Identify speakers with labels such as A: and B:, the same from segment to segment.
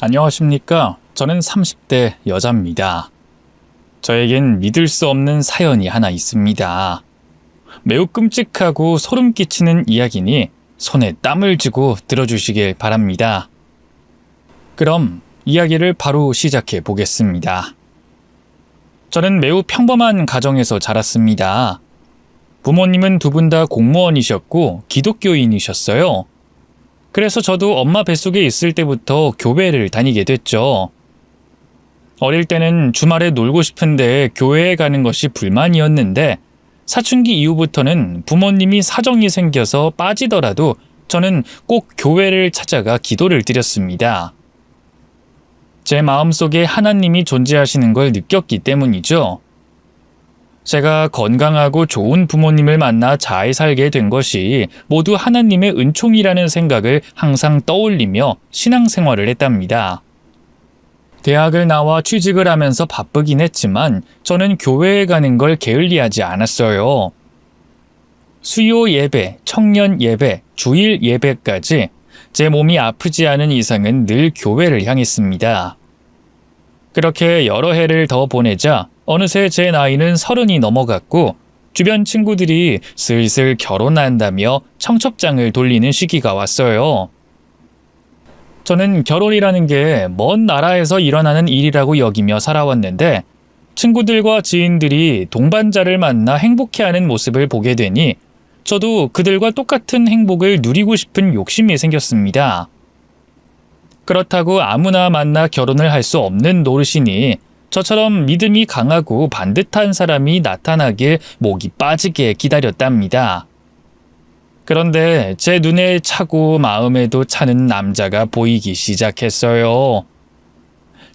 A: 안녕하십니까? 저는 30대 여자입니다. 저에겐 믿을 수 없는 사연이 하나 있습니다. 매우 끔찍하고 소름 끼치는 이야기니 손에 땀을 쥐고 들어주시길 바랍니다. 그럼 이야기를 바로 시작해 보겠습니다. 저는 매우 평범한 가정에서 자랐습니다. 부모님은 두 분 다 공무원이셨고 기독교인이셨어요. 그래서 저도 엄마 뱃속에 있을 때부터 교회를 다니게 됐죠. 어릴 때는 주말에 놀고 싶은데 교회에 가는 것이 불만이었는데 사춘기 이후부터는 부모님이 사정이 생겨서 빠지더라도 저는 꼭 교회를 찾아가 기도를 드렸습니다. 제 마음속에 하나님이 존재하시는 걸 느꼈기 때문이죠. 제가 건강하고 좋은 부모님을 만나 잘 살게 된 것이 모두 하나님의 은총이라는 생각을 항상 떠올리며 신앙생활을 했답니다. 대학을 나와 취직을 하면서 바쁘긴 했지만 저는 교회에 가는 걸 게을리하지 않았어요. 수요 예배, 청년 예배, 주일 예배까지 제 몸이 아프지 않은 이상은 늘 교회를 향했습니다. 그렇게 여러 해를 더 보내자 어느새 제 나이는 30이 넘어갔고 주변 친구들이 슬슬 결혼한다며 청첩장을 돌리는 시기가 왔어요. 저는 결혼이라는 게 먼 나라에서 일어나는 일이라고 여기며 살아왔는데 친구들과 지인들이 동반자를 만나 행복해하는 모습을 보게 되니 저도 그들과 똑같은 행복을 누리고 싶은 욕심이 생겼습니다. 그렇다고 아무나 만나 결혼을 할 수 없는 노릇이니 저처럼 믿음이 강하고 반듯한 사람이 나타나길 목이 빠지게 기다렸답니다. 그런데 제 눈에 차고 마음에도 차는 남자가 보이기 시작했어요.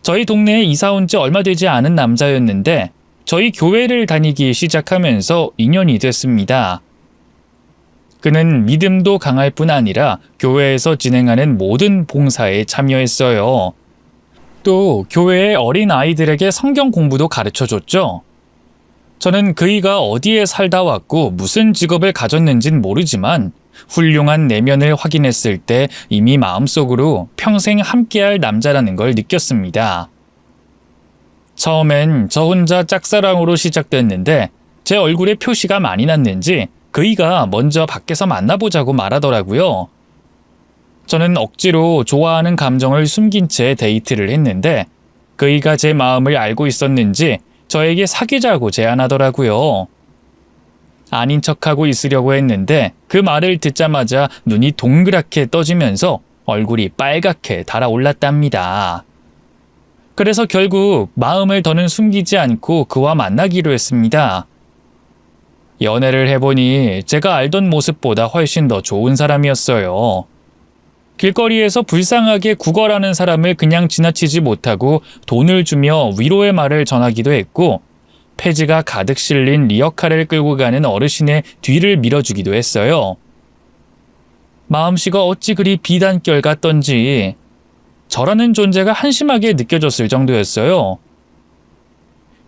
A: 저희 동네에 이사 온 지 얼마 되지 않은 남자였는데 저희 교회를 다니기 시작하면서 인연이 됐습니다. 그는 믿음도 강할 뿐 아니라 교회에서 진행하는 모든 봉사에 참여했어요. 또 교회의 어린 아이들에게 성경 공부도 가르쳐줬죠. 저는 그이가 어디에 살다 왔고 무슨 직업을 가졌는진 모르지만 훌륭한 내면을 확인했을 때 이미 마음속으로 평생 함께할 남자라는 걸 느꼈습니다. 처음엔 저 혼자 짝사랑으로 시작됐는데 제 얼굴에 표시가 많이 났는지 그이가 먼저 밖에서 만나보자고 말하더라고요. 저는 억지로 좋아하는 감정을 숨긴 채 데이트를 했는데 그이가 제 마음을 알고 있었는지 저에게 사귀자고 제안하더라고요. 아닌 척하고 있으려고 했는데 그 말을 듣자마자 눈이 동그랗게 떠지면서 얼굴이 빨갛게 달아올랐답니다. 그래서 결국 마음을 더는 숨기지 않고 그와 만나기로 했습니다. 연애를 해보니 제가 알던 모습보다 훨씬 더 좋은 사람이었어요. 길거리에서 불쌍하게 구걸하는 사람을 그냥 지나치지 못하고 돈을 주며 위로의 말을 전하기도 했고 폐지가 가득 실린 리어카를 끌고 가는 어르신의 뒤를 밀어주기도 했어요. 마음씨가 어찌 그리 비단결 같던지 저라는 존재가 한심하게 느껴졌을 정도였어요.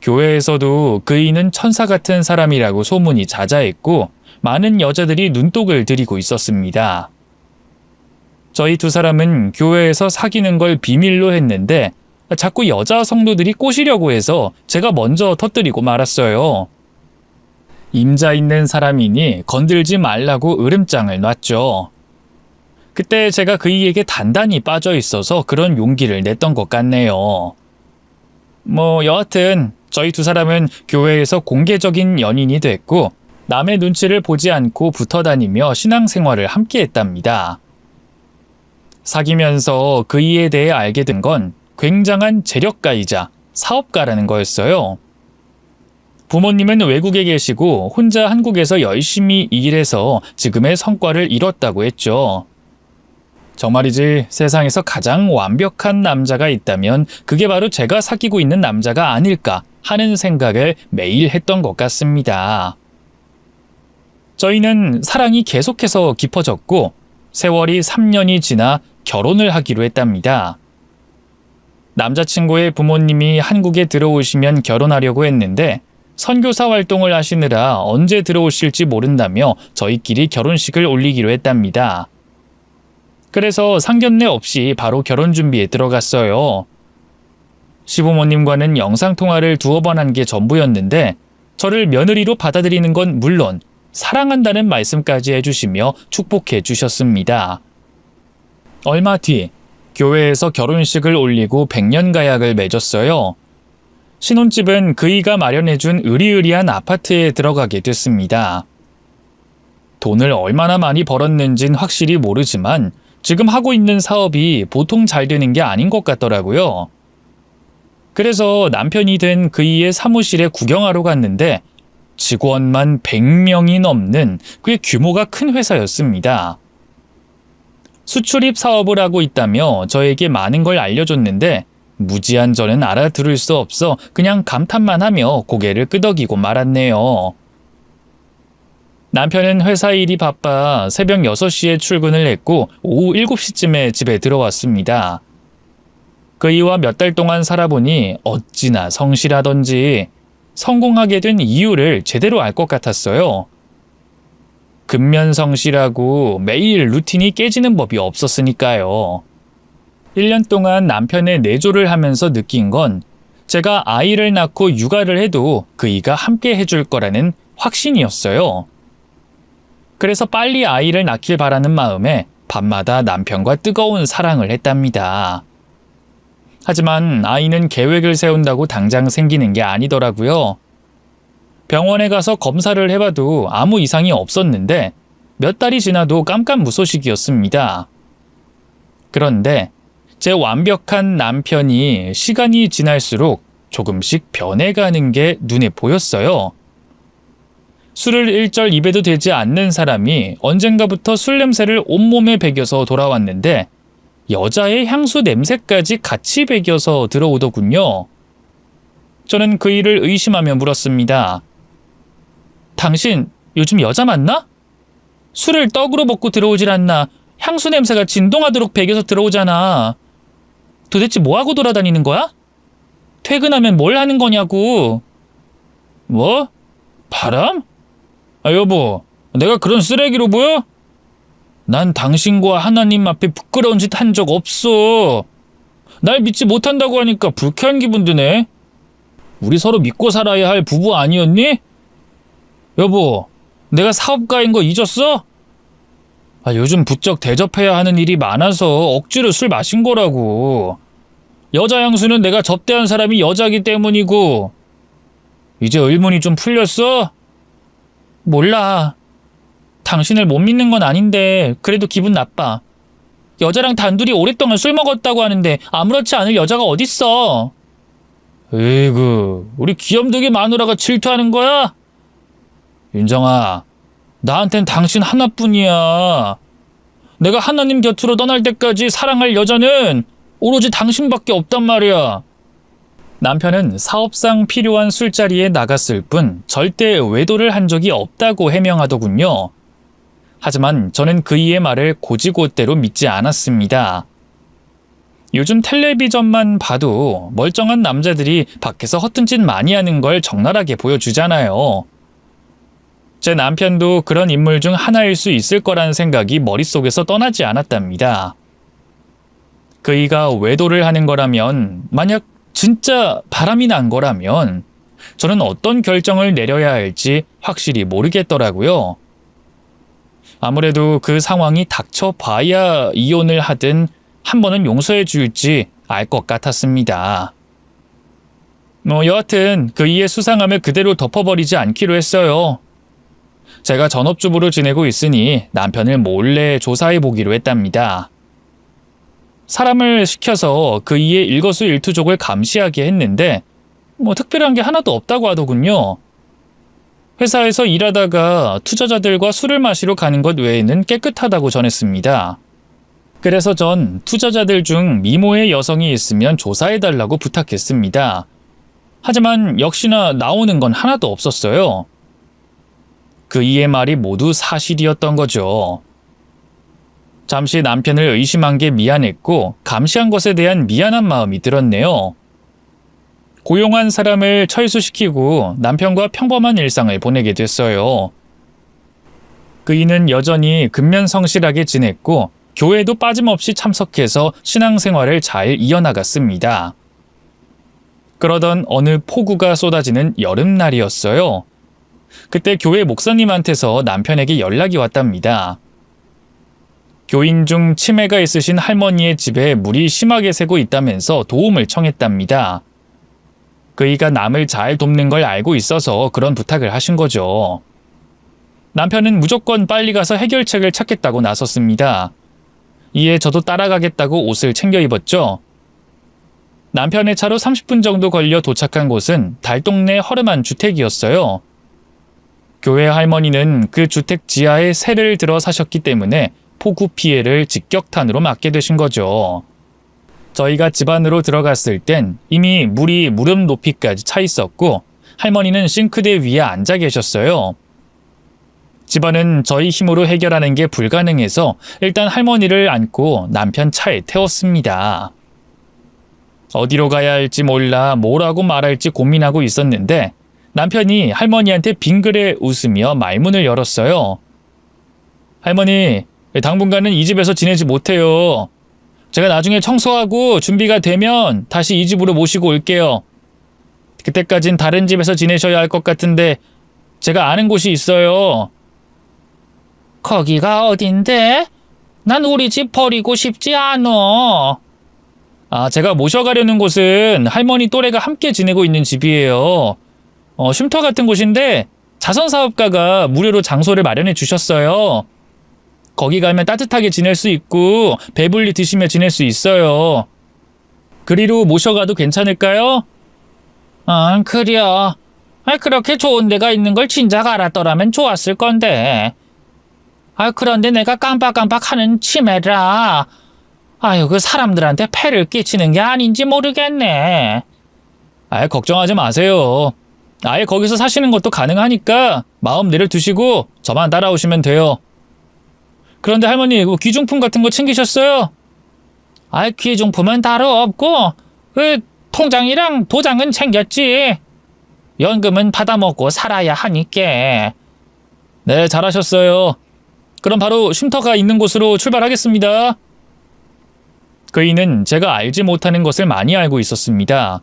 A: 교회에서도 그이는 천사 같은 사람이라고 소문이 자자했고 많은 여자들이 눈독을 들이고 있었습니다. 저희 두 사람은 교회에서 사귀는 걸 비밀로 했는데 자꾸 여자 성도들이 꼬시려고 해서 제가 먼저 터뜨리고 말았어요. 임자 있는 사람이니 건들지 말라고 으름장을 놨죠. 그때 제가 그이에게 단단히 빠져 있어서 그런 용기를 냈던 것 같네요. 여하튼 저희 두 사람은 교회에서 공개적인 연인이 됐고 남의 눈치를 보지 않고 붙어 다니며 신앙생활을 함께 했답니다. 사귀면서 그이에 대해 알게 된 건 굉장한 재력가이자 사업가라는 거였어요. 부모님은 외국에 계시고 혼자 한국에서 열심히 일해서 지금의 성과를 이뤘다고 했죠. 정말이지 세상에서 가장 완벽한 남자가 있다면 그게 바로 제가 사귀고 있는 남자가 아닐까 하는 생각을 매일 했던 것 같습니다. 저희는 사랑이 계속해서 깊어졌고 세월이 3년이 지나 결혼을 하기로 했답니다. 남자친구의 부모님이 한국에 들어오시면 결혼하려고 했는데 선교사 활동을 하시느라 언제 들어오실지 모른다며 저희끼리 결혼식을 올리기로 했답니다. 그래서 상견례 없이 바로 결혼 준비에 들어갔어요. 시부모님과는 영상통화를 2번 한 게 전부였는데 저를 며느리로 받아들이는 건 물론 사랑한다는 말씀까지 해주시며 축복해 주셨습니다. 얼마 뒤 교회에서 결혼식을 올리고 백년가약을 맺었어요. 신혼집은 그이가 마련해준 으리으리한 아파트에 들어가게 됐습니다. 돈을 얼마나 많이 벌었는진 확실히 모르지만 지금 하고 있는 사업이 보통 잘 되는 게 아닌 것 같더라고요. 그래서 남편이 된 그이의 사무실에 구경하러 갔는데 직원만 100명이 넘는 꽤 규모가 큰 회사였습니다. 수출입 사업을 하고 있다며 저에게 많은 걸 알려줬는데 무지한 저는 알아들을 수 없어 그냥 감탄만 하며 고개를 끄덕이고 말았네요. 남편은 회사 일이 바빠 새벽 6시에 출근을 했고 오후 7시쯤에 집에 들어왔습니다. 그이와 몇 달 동안 살아보니 어찌나 성실하던지 성공하게 된 이유를 제대로 알 것 같았어요. 근면성실하고 매일 루틴이 깨지는 법이 없었으니까요. 1년 동안 남편의 내조를 하면서 느낀 건 제가 아이를 낳고 육아를 해도 그이가 함께 해줄 거라는 확신이었어요. 그래서 빨리 아이를 낳길 바라는 마음에 밤마다 남편과 뜨거운 사랑을 했답니다. 하지만 아이는 계획을 세운다고 당장 생기는 게 아니더라고요. 병원에 가서 검사를 해봐도 아무 이상이 없었는데 몇 달이 지나도 깜깜무소식이었습니다. 그런데 제 완벽한 남편이 시간이 지날수록 조금씩 변해가는 게 눈에 보였어요. 술을 일절 입에도 되지 않는 사람이 언젠가부터 술 냄새를 온몸에 배겨서 돌아왔는데 여자의 향수 냄새까지 같이 배겨서 들어오더군요. 저는 그 일을 의심하며 물었습니다. 당신 요즘 여자 맞나? 술을 떡으로 먹고 들어오질 않나 향수 냄새가 진동하도록 배겨서 들어오잖아. 도대체 뭐하고 돌아다니는 거야? 퇴근하면 뭘 하는 거냐고. 뭐? 바람? 아 여보, 내가 그런 쓰레기로 보여? 난 당신과 하나님 앞에 부끄러운 짓 한 적 없어. 날 믿지 못한다고 하니까 불쾌한 기분 드네. 우리 서로 믿고 살아야 할 부부 아니었니? 여보, 내가 사업가인 거 잊었어? 요즘 부쩍 대접해야 하는 일이 많아서 억지로 술 마신 거라고. 여자 향수는 내가 접대한 사람이 여자기 때문이고. 이제 의문이 좀 풀렸어? 몰라. 당신을 못 믿는 건 아닌데 그래도 기분 나빠. 여자랑 단둘이 오랫동안 술 먹었다고 하는데 아무렇지 않을 여자가 어딨어. 에이구, 우리 귀염둥이 마누라가 질투하는 거야? 윤정아, 나한텐 당신 하나뿐이야. 내가 하나님 곁으로 떠날 때까지 사랑할 여자는 오로지 당신밖에 없단 말이야. 남편은 사업상 필요한 술자리에 나갔을 뿐 절대 외도를 한 적이 없다고 해명하더군요. 하지만 저는 그이의 말을 곧이곧대로 믿지 않았습니다. 요즘 텔레비전만 봐도 멀쩡한 남자들이 밖에서 허튼 짓 많이 하는 걸 적나라하게 보여주잖아요. 제 남편도 그런 인물 중 하나일 수 있을 거라는 생각이 머릿속에서 떠나지 않았답니다. 그이가 외도를 하는 거라면, 만약 진짜 바람이 난 거라면 저는 어떤 결정을 내려야 할지 확실히 모르겠더라고요. 아무래도 그 상황이 닥쳐봐야 이혼을 하든 한 번은 용서해 줄지 알 것 같았습니다. 여하튼 그이의 수상함을 그대로 덮어버리지 않기로 했어요. 제가 전업주부로 지내고 있으니 남편을 몰래 조사해 보기로 했답니다. 사람을 시켜서 그이의 일거수일투족을 감시하게 했는데 특별한 게 하나도 없다고 하더군요. 회사에서 일하다가 투자자들과 술을 마시러 가는 것 외에는 깨끗하다고 전했습니다. 그래서 전 투자자들 중 미모의 여성이 있으면 조사해달라고 부탁했습니다. 하지만 역시나 나오는 건 하나도 없었어요. 그이의 말이 모두 사실이었던 거죠. 잠시 남편을 의심한 게 미안했고 감시한 것에 대한 미안한 마음이 들었네요. 고용한 사람을 철수시키고 남편과 평범한 일상을 보내게 됐어요. 그이는 여전히 근면성실하게 지냈고 교회도 빠짐없이 참석해서 신앙생활을 잘 이어나갔습니다. 그러던 어느 폭우가 쏟아지는 여름날이었어요. 그때 교회 목사님한테서 남편에게 연락이 왔답니다. 교인 중 치매가 있으신 할머니의 집에 물이 심하게 새고 있다면서 도움을 청했답니다. 그이가 남을 잘 돕는 걸 알고 있어서 그런 부탁을 하신 거죠. 남편은 무조건 빨리 가서 해결책을 찾겠다고 나섰습니다. 이에 저도 따라가겠다고 옷을 챙겨 입었죠. 남편의 차로 30분 정도 걸려 도착한 곳은 달동네 허름한 주택이었어요. 교회 할머니는 그 주택 지하에 세를 들어 사셨기 때문에 폭우 피해를 직격탄으로 맞게 되신 거죠. 저희가 집 안으로 들어갔을 땐 이미 물이 무릎 높이까지 차 있었고 할머니는 싱크대 위에 앉아 계셨어요. 집안은 저희 힘으로 해결하는 게 불가능해서 일단 할머니를 안고 남편 차에 태웠습니다. 어디로 가야 할지 몰라 뭐라고 말할지 고민하고 있었는데 남편이 할머니한테 빙그레 웃으며 말문을 열었어요. 할머니, 당분간은 이 집에서 지내지 못해요. 제가 나중에 청소하고 준비가 되면 다시 이 집으로 모시고 올게요. 그때까진 다른 집에서 지내셔야 할 것 같은데 제가 아는 곳이 있어요. 거기가 어딘데? 난 우리 집 버리고 싶지 않어. 제가 모셔가려는 곳은 할머니 또래가 함께 지내고 있는 집이에요. 쉼터 같은 곳인데 자선사업가가 무료로 장소를 마련해 주셨어요. 거기 가면 따뜻하게 지낼 수 있고 배불리 드시며 지낼 수 있어요. 그리로 모셔가도 괜찮을까요? 그려. 그렇게 좋은 데가 있는 걸 진작 알았더라면 좋았을 건데. 그런데 내가 깜빡깜빡하는 치매라. 그 사람들한테 폐를 끼치는 게 아닌지 모르겠네. 걱정하지 마세요. 아예 거기서 사시는 것도 가능하니까 마음 내려두시고 저만 따라오시면 돼요. 그런데 할머니, 귀중품 같은 거 챙기셨어요? 귀중품은 따로 없고 통장이랑 도장은 챙겼지. 연금은 받아먹고 살아야 하니까. 네, 잘하셨어요. 그럼 바로 쉼터가 있는 곳으로 출발하겠습니다. 그이는 제가 알지 못하는 것을 많이 알고 있었습니다.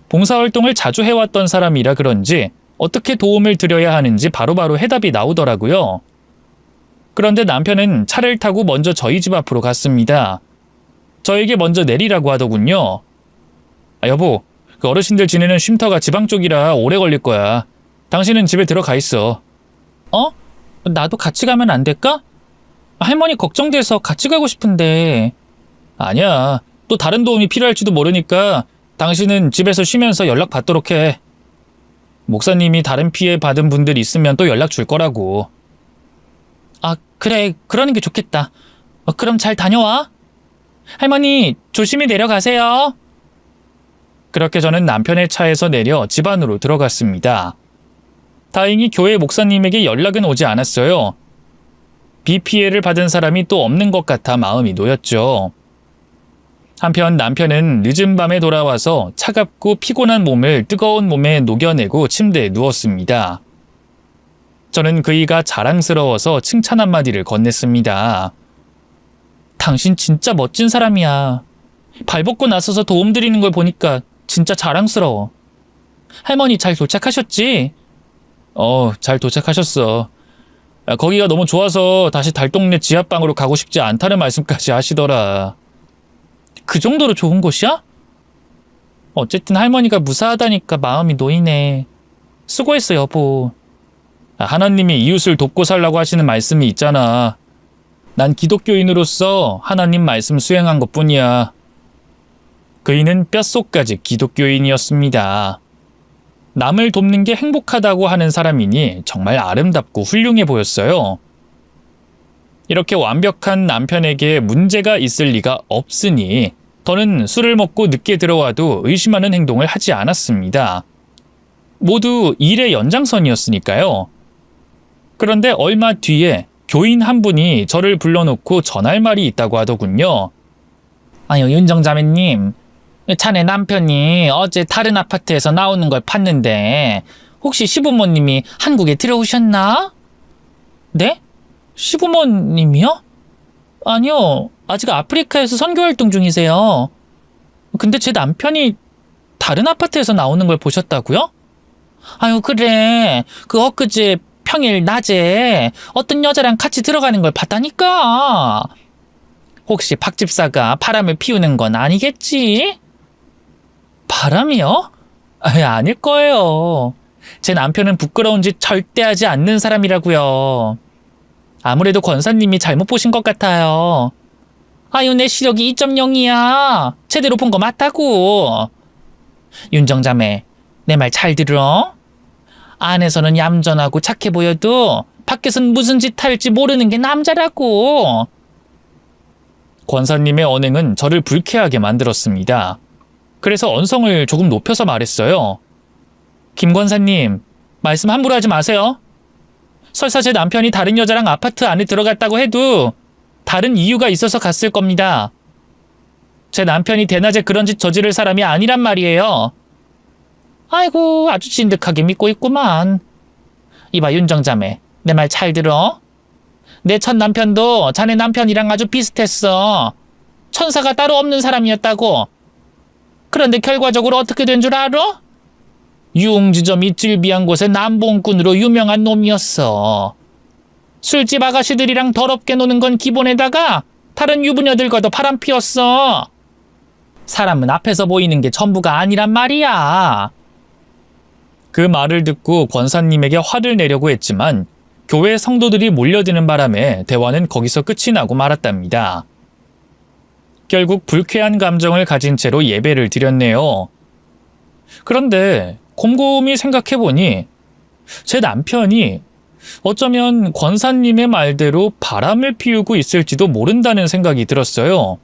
A: 봉사활동을 자주 해왔던 사람이라 그런지 어떻게 도움을 드려야 하는지 바로바로 해답이 나오더라고요. 그런데 남편은 차를 타고 먼저 저희 집 앞으로 갔습니다. 저에게 먼저 내리라고 하더군요. 여보, 그 어르신들 지내는 쉼터가 지방 쪽이라 오래 걸릴 거야. 당신은 집에 들어가 있어. 나도 같이 가면 안 될까? 할머니 걱정돼서 같이 가고 싶은데. 아니야. 또 다른 도움이 필요할지도 모르니까 당신은 집에서 쉬면서 연락 받도록 해. 목사님이 다른 피해 받은 분들 있으면 또 연락 줄 거라고. 그래. 그러는 게 좋겠다. 그럼 잘 다녀와. 할머니, 조심히 내려가세요. 그렇게 저는 남편의 차에서 내려 집 안으로 들어갔습니다. 다행히 교회 목사님에게 연락은 오지 않았어요. 비 피해를 받은 사람이 또 없는 것 같아 마음이 놓였죠. 한편 남편은 늦은 밤에 돌아와서 차갑고 피곤한 몸을 뜨거운 몸에 녹여내고 침대에 누웠습니다. 저는 그이가 자랑스러워서 칭찬 한마디를 건넸습니다. 당신 진짜 멋진 사람이야. 발벗고 나서서 도움드리는 걸 보니까 진짜 자랑스러워. 할머니 잘 도착하셨지? 잘 도착하셨어. 거기가 너무 좋아서 다시 달동네 지하방으로 가고 싶지 않다는 말씀까지 하시더라. 그 정도로 좋은 곳이야? 어쨌든 할머니가 무사하다니까 마음이 놓이네. 수고했어, 여보. 하나님이 이웃을 돕고 살라고 하시는 말씀이 있잖아. 난 기독교인으로서 하나님 말씀 수행한 것뿐이야. 그이는 뼛속까지 기독교인이었습니다. 남을 돕는 게 행복하다고 하는 사람이니 정말 아름답고 훌륭해 보였어요. 이렇게 완벽한 남편에게 문제가 있을 리가 없으니 더는 술을 먹고 늦게 들어와도 의심하는 행동을 하지 않았습니다. 모두 일의 연장선이었으니까요. 그런데 얼마 뒤에 교인 한 분이 저를 불러놓고 전할 말이 있다고 하더군요. 윤정자매님, 자네 남편이 어제 다른 아파트에서 나오는 걸 봤는데 혹시 시부모님이 한국에 들어오셨나? 네? 시부모님이요? 아니요, 아직 아프리카에서 선교 활동 중이세요. 근데 제 남편이 다른 아파트에서 나오는 걸 보셨다고요? 아유, 그래. 그 엊그제 평일 낮에 어떤 여자랑 같이 들어가는 걸 봤다니까. 혹시 박 집사가 바람을 피우는 건 아니겠지? 바람이요? 아닐 거예요. 제 남편은 부끄러운 짓 절대 하지 않는 사람이라고요. 아무래도 권사님이 잘못 보신 것 같아요. 아유, 내 시력이 2.0이야. 제대로 본 거 맞다고. 윤정자매, 내 말 잘 들어? 안에서는 얌전하고 착해 보여도 밖에선 무슨 짓 할지 모르는 게 남자라고. 권사님의 언행은 저를 불쾌하게 만들었습니다. 그래서 언성을 조금 높여서 말했어요. 김 권사님, 말씀 함부로 하지 마세요. 설사 제 남편이 다른 여자랑 아파트 안에 들어갔다고 해도 다른 이유가 있어서 갔을 겁니다. 제 남편이 대낮에 그런 짓 저지를 사람이 아니란 말이에요. 아이고, 아주 진득하게 믿고 있구만. 이봐, 윤정자매, 내 말 잘 들어? 내 첫 남편도 자네 남편이랑 아주 비슷했어. 천사가 따로 없는 사람이었다고. 그런데 결과적으로 어떻게 된 줄 알아? 유흥지점 이질비한 곳의 남봉꾼으로 유명한 놈이었어. 술집 아가씨들이랑 더럽게 노는 건 기본에다가 다른 유부녀들과도 바람 피웠어. 사람은 앞에서 보이는 게 전부가 아니란 말이야. 그 말을 듣고 권사님에게 화를 내려고 했지만 교회 성도들이 몰려드는 바람에 대화는 거기서 끝이 나고 말았답니다. 결국 불쾌한 감정을 가진 채로 예배를 드렸네요. 그런데 곰곰이 생각해보니 제 남편이 어쩌면 권사님의 말대로 바람을 피우고 있을지도 모른다는 생각이 들었어요.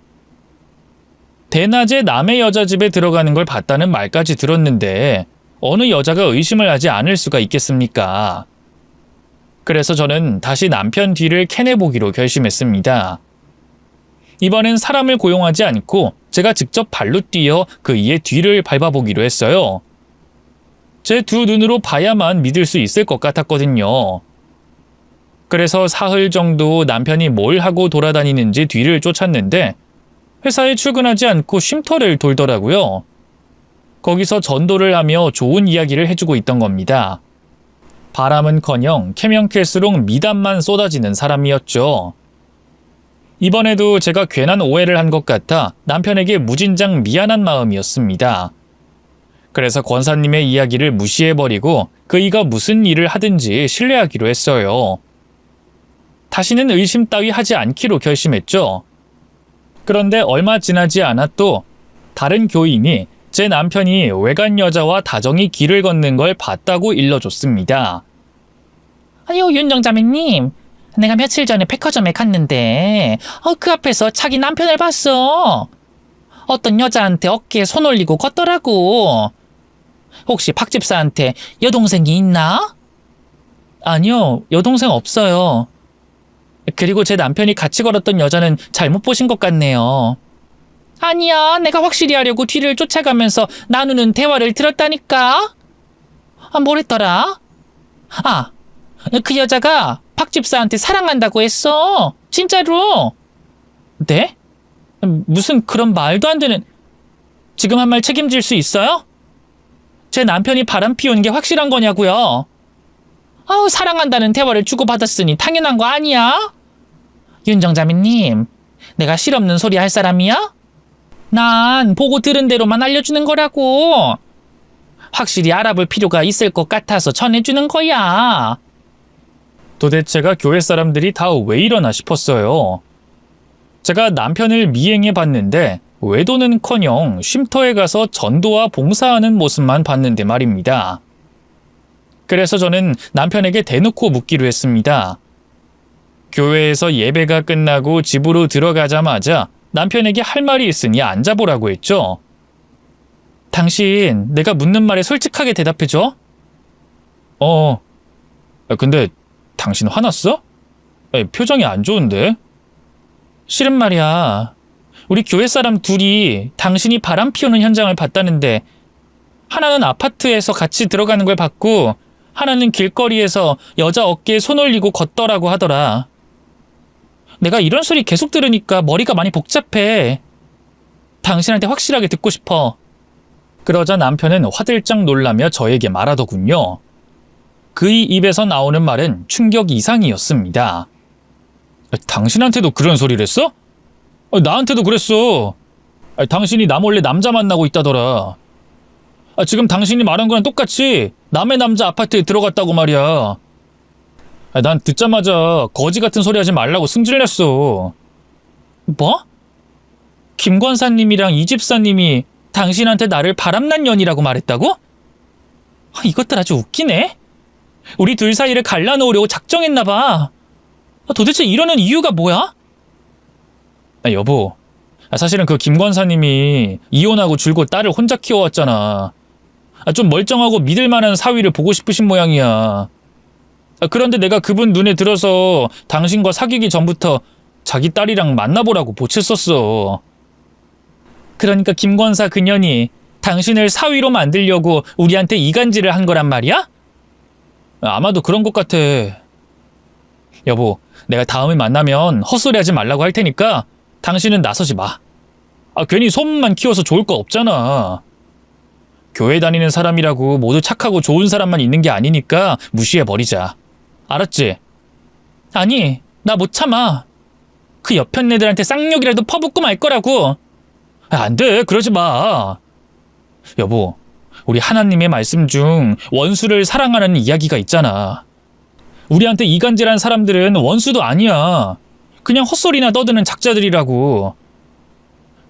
A: 대낮에 남의 여자 집에 들어가는 걸 봤다는 말까지 들었는데 어느 여자가 의심을 하지 않을 수가 있겠습니까? 그래서 저는 다시 남편 뒤를 캐내보기로 결심했습니다. 이번엔 사람을 고용하지 않고 제가 직접 발로 뛰어 그 이의 뒤를 밟아보기로 했어요. 제 두 눈으로 봐야만 믿을 수 있을 것 같았거든요. 그래서 사흘 정도 남편이 뭘 하고 돌아다니는지 뒤를 쫓았는데 회사에 출근하지 않고 쉼터를 돌더라고요. 거기서 전도를 하며 좋은 이야기를 해주고 있던 겁니다. 바람은커녕 캐면캘수록 미담만 쏟아지는 사람이었죠. 이번에도 제가 괜한 오해를 한 것 같아 남편에게 무진장 미안한 마음이었습니다. 그래서 권사님의 이야기를 무시해버리고 그이가 무슨 일을 하든지 신뢰하기로 했어요. 다시는 의심 따위 하지 않기로 결심했죠. 그런데 얼마 지나지 않았도 다른 교인이 제 남편이 외간 여자와 다정히 길을 걷는 걸 봤다고 일러줬습니다. 아유, 윤정자매님, 내가 며칠 전에 백화점에 갔는데 그 앞에서 자기 남편을 봤어. 어떤 여자한테 어깨에 손 올리고 걷더라고. 혹시 박 집사한테 여동생이 있나? 아니요, 여동생 없어요. 그리고 제 남편이 같이 걸었던 여자는 잘못 보신 것 같네요. 아니야, 내가 확실히 하려고 뒤를 쫓아가면서 나누는 대화를 들었다니까. 뭐랬더라? 그 여자가 박 집사한테 사랑한다고 했어. 진짜로. 네? 무슨 그런 말도 안 되는... 지금 한 말 책임질 수 있어요? 제 남편이 바람 피우는 게 확실한 거냐고요? 사랑한다는 대화를 주고받았으니 당연한 거 아니야? 윤정자매님, 내가 실없는 소리 할 사람이야? 난 보고 들은 대로만 알려주는 거라고. 확실히 알아볼 필요가 있을 것 같아서 전해주는 거야. 도대체가 교회 사람들이 다 왜 이러나 싶었어요. 제가 남편을 미행해 봤는데 외도는커녕 쉼터에 가서 전도와 봉사하는 모습만 봤는데 말입니다. 그래서 저는 남편에게 대놓고 묻기로 했습니다. 교회에서 예배가 끝나고 집으로 들어가자마자 남편에게 할 말이 있으니 앉아보라고 했죠. 당신, 내가 묻는 말에 솔직하게 대답해줘. 근데 당신 화났어? 표정이 안 좋은데? 실은 말이야, 우리 교회 사람 둘이 당신이 바람 피우는 현장을 봤다는데 하나는 아파트에서 같이 들어가는 걸 봤고 하나는 길거리에서 여자 어깨에 손 올리고 걷더라고 하더라. 내가 이런 소리 계속 들으니까 머리가 많이 복잡해. 당신한테 확실하게 듣고 싶어. 그러자 남편은 화들짝 놀라며 저에게 말하더군요. 그의 입에서 나오는 말은 충격 이상이었습니다. 당신한테도 그런 소리를 했어? 나한테도 그랬어. 당신이 나 몰래 남자 만나고 있다더라. 지금 당신이 말한 거랑 똑같이 남의 남자 아파트에 들어갔다고 말이야. 난 듣자마자 거지 같은 소리 하지 말라고 승질냈어. 뭐? 김 권사님이랑 이 집사님이 당신한테 나를 바람난 년이라고 말했다고? 이것들 아주 웃기네. 우리 둘 사이를 갈라놓으려고 작정했나 봐. 도대체 이러는 이유가 뭐야? 여보, 사실은 그 김 권사님이 이혼하고 줄곧 딸을 혼자 키워왔잖아. 좀 멀쩡하고 믿을 만한 사위를 보고 싶으신 모양이야. 그런데 내가 그분 눈에 들어서 당신과 사귀기 전부터 자기 딸이랑 만나보라고 보챘었어. 그러니까 김 권사 그년이 당신을 사위로 만들려고 우리한테 이간질을 한 거란 말이야? 아마도 그런 것 같아. 여보, 내가 다음에 만나면 헛소리 하지 말라고 할 테니까 당신은 나서지 마. 괜히 소문만 키워서 좋을 거 없잖아. 교회 다니는 사람이라고 모두 착하고 좋은 사람만 있는 게 아니니까 무시해버리자. 알았지? 아니, 나 못 참아. 그 옆편 애들한테 쌍욕이라도 퍼붓고 말 거라고. 안 돼, 그러지 마. 여보, 우리 하나님의 말씀 중 원수를 사랑하라는 이야기가 있잖아. 우리한테 이간질한 사람들은 원수도 아니야. 그냥 헛소리나 떠드는 작자들이라고.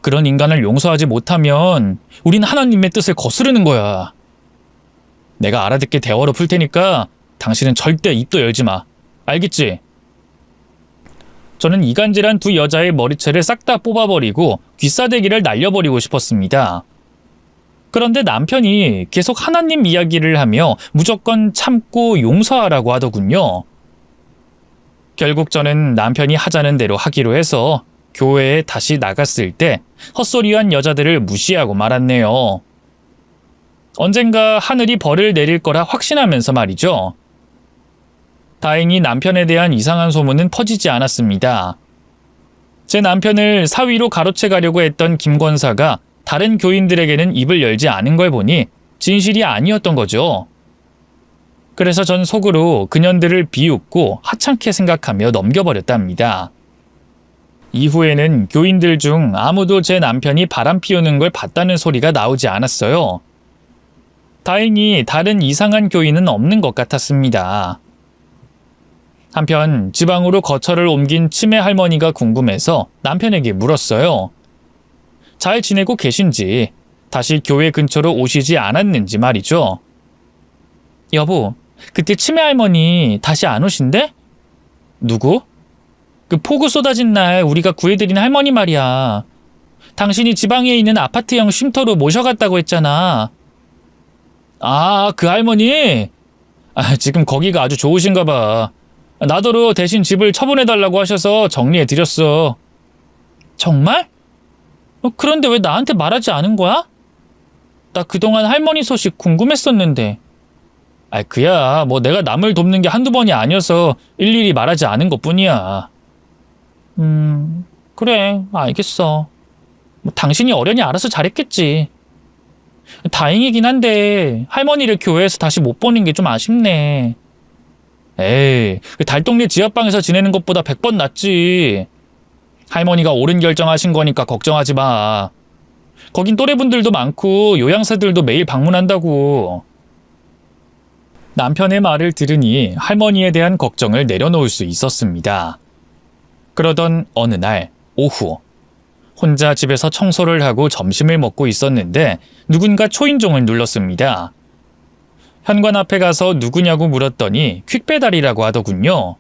A: 그런 인간을 용서하지 못하면 우린 하나님의 뜻을 거스르는 거야. 내가 알아듣게 대화로 풀 테니까 당신은 절대 입도 열지 마. 알겠지? 저는 이간질한 두 여자의 머리채를 싹 다 뽑아버리고 귀싸대기를 날려버리고 싶었습니다. 그런데 남편이 계속 하나님 이야기를 하며 무조건 참고 용서하라고 하더군요. 결국 저는 남편이 하자는 대로 하기로 해서 교회에 다시 나갔을 때 헛소리한 여자들을 무시하고 말았네요. 언젠가 하늘이 벌을 내릴 거라 확신하면서 말이죠. 다행히 남편에 대한 이상한 소문은 퍼지지 않았습니다. 제 남편을 사위로 가로채 가려고 했던 김 권사가 다른 교인들에게는 입을 열지 않은 걸 보니 진실이 아니었던 거죠. 그래서 전 속으로 그년들을 비웃고 하찮게 생각하며 넘겨버렸답니다. 이후에는 교인들 중 아무도 제 남편이 바람 피우는 걸 봤다는 소리가 나오지 않았어요. 다행히 다른 이상한 교인은 없는 것 같았습니다. 한편 지방으로 거처를 옮긴 치매 할머니가 궁금해서 남편에게 물었어요. 잘 지내고 계신지, 다시 교회 근처로 오시지 않았는지 말이죠. 여보, 그때 치매 할머니 다시 안 오신대? 누구? 그 폭우 쏟아진 날 우리가 구해드린 할머니 말이야. 당신이 지방에 있는 아파트형 쉼터로 모셔갔다고 했잖아. 그 할머니? 지금 거기가 아주 좋으신가 봐. 나더러 대신 집을 처분해달라고 하셔서 정리해드렸어. 정말? 그런데 왜 나한테 말하지 않은 거야? 나 그동안 할머니 소식 궁금했었는데. 그야 뭐 내가 남을 돕는 게 한두 번이 아니어서 일일이 말하지 않은 것뿐이야. 그래, 알겠어. 당신이 어련히 알아서 잘했겠지. 다행이긴 한데 할머니를 교회에서 다시 못 보는 게 좀 아쉽네. 에이, 그 달동네 지하방에서 지내는 것보다 100번 낫지. 할머니가 옳은 결정하신 거니까 걱정하지 마. 거긴 또래분들도 많고 요양사들도 매일 방문한다고. 남편의 말을 들으니 할머니에 대한 걱정을 내려놓을 수 있었습니다. 그러던 어느 날 오후, 혼자 집에서 청소를 하고 점심을 먹고 있었는데 누군가 초인종을 눌렀습니다. 현관 앞에 가서 누구냐고 물었더니 퀵배달이라고 하더군요.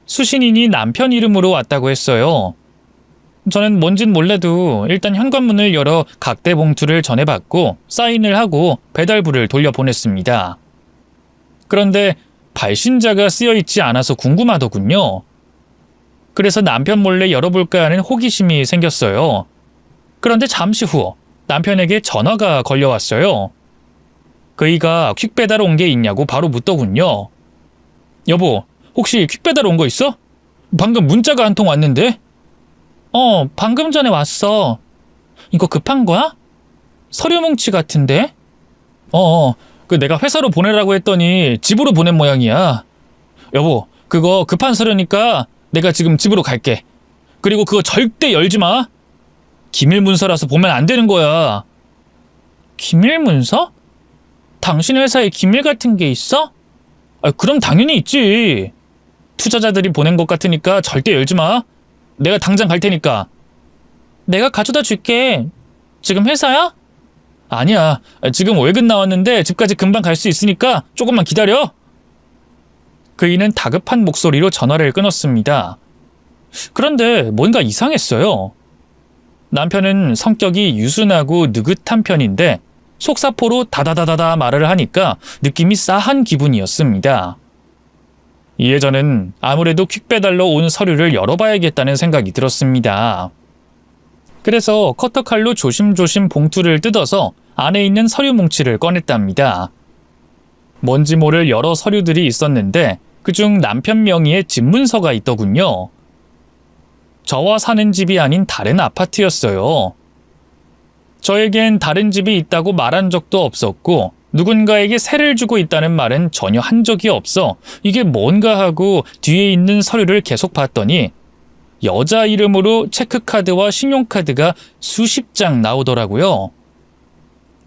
A: 수신인이 남편 이름으로 왔다고 했어요. 저는 뭔진 몰라도 일단 현관문을 열어 각대 봉투를 전해받고 사인을 하고 배달부를 돌려보냈습니다. 그런데 발신자가 쓰여있지 않아서 궁금하더군요. 그래서 남편 몰래 열어볼까 하는 호기심이 생겼어요. 그런데 잠시 후 남편에게 전화가 걸려왔어요. 그이가 퀵배달 온 게 있냐고 바로 묻더군요. 여보, 혹시 퀵배달 온 거 있어? 방금 문자가 한 통 왔는데? 방금 전에 왔어. 이거 급한 거야? 서류 뭉치 같은데? 내가 회사로 보내라고 했더니 집으로 보낸 모양이야. 여보, 그거 급한 서류니까 내가 지금 집으로 갈게. 그리고 그거 절대 열지 마. 기밀 문서라서 보면 안 되는 거야. 기밀 문서? 당신 회사에 기밀 같은 게 있어? 그럼 당연히 있지. 투자자들이 보낸 것 같으니까 절대 열지 마. 내가 당장 갈 테니까. 내가 가져다 줄게. 지금 회사야? 아니야. 지금 외근 나왔는데 집까지 금방 갈 수 있으니까 조금만 기다려. 그이는 다급한 목소리로 전화를 끊었습니다. 그런데 뭔가 이상했어요. 남편은 성격이 유순하고 느긋한 편인데 속사포로 다다다다다 말을 하니까 느낌이 싸한 기분이었습니다. 이에 저는 아무래도 퀵배달로 온 서류를 열어봐야겠다는 생각이 들었습니다. 그래서 커터칼로 조심조심 봉투를 뜯어서 안에 있는 서류 뭉치를 꺼냈답니다. 뭔지 모를 여러 서류들이 있었는데 그중 남편 명의의 집 문서가 있더군요. 저와 사는 집이 아닌 다른 아파트였어요. 저에겐 다른 집이 있다고 말한 적도 없었고 누군가에게 세를 주고 있다는 말은 전혀 한 적이 없어 이게 뭔가 하고 뒤에 있는 서류를 계속 봤더니 여자 이름으로 체크카드와 신용카드가 수십 장 나오더라고요.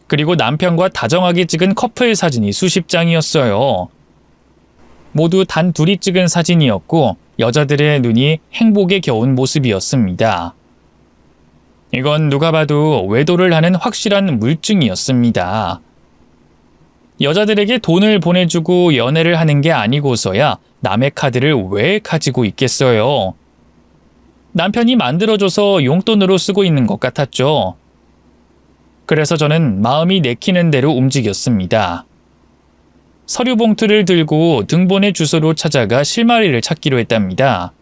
A: 그리고 남편과 다정하게 찍은 커플 사진이 수십 장이었어요. 모두 단 둘이 찍은 사진이었고 여자들의 눈이 행복에 겨운 모습이었습니다. 이건 누가 봐도 외도를 하는 확실한 물증이었습니다. 여자들에게 돈을 보내주고 연애를 하는 게 아니고서야 남의 카드를 왜 가지고 있겠어요? 남편이 만들어줘서 용돈으로 쓰고 있는 것 같았죠. 그래서 저는 마음이 내키는 대로 움직였습니다. 서류 봉투를 들고 등본의 주소로 찾아가 실마리를 찾기로 했답니다.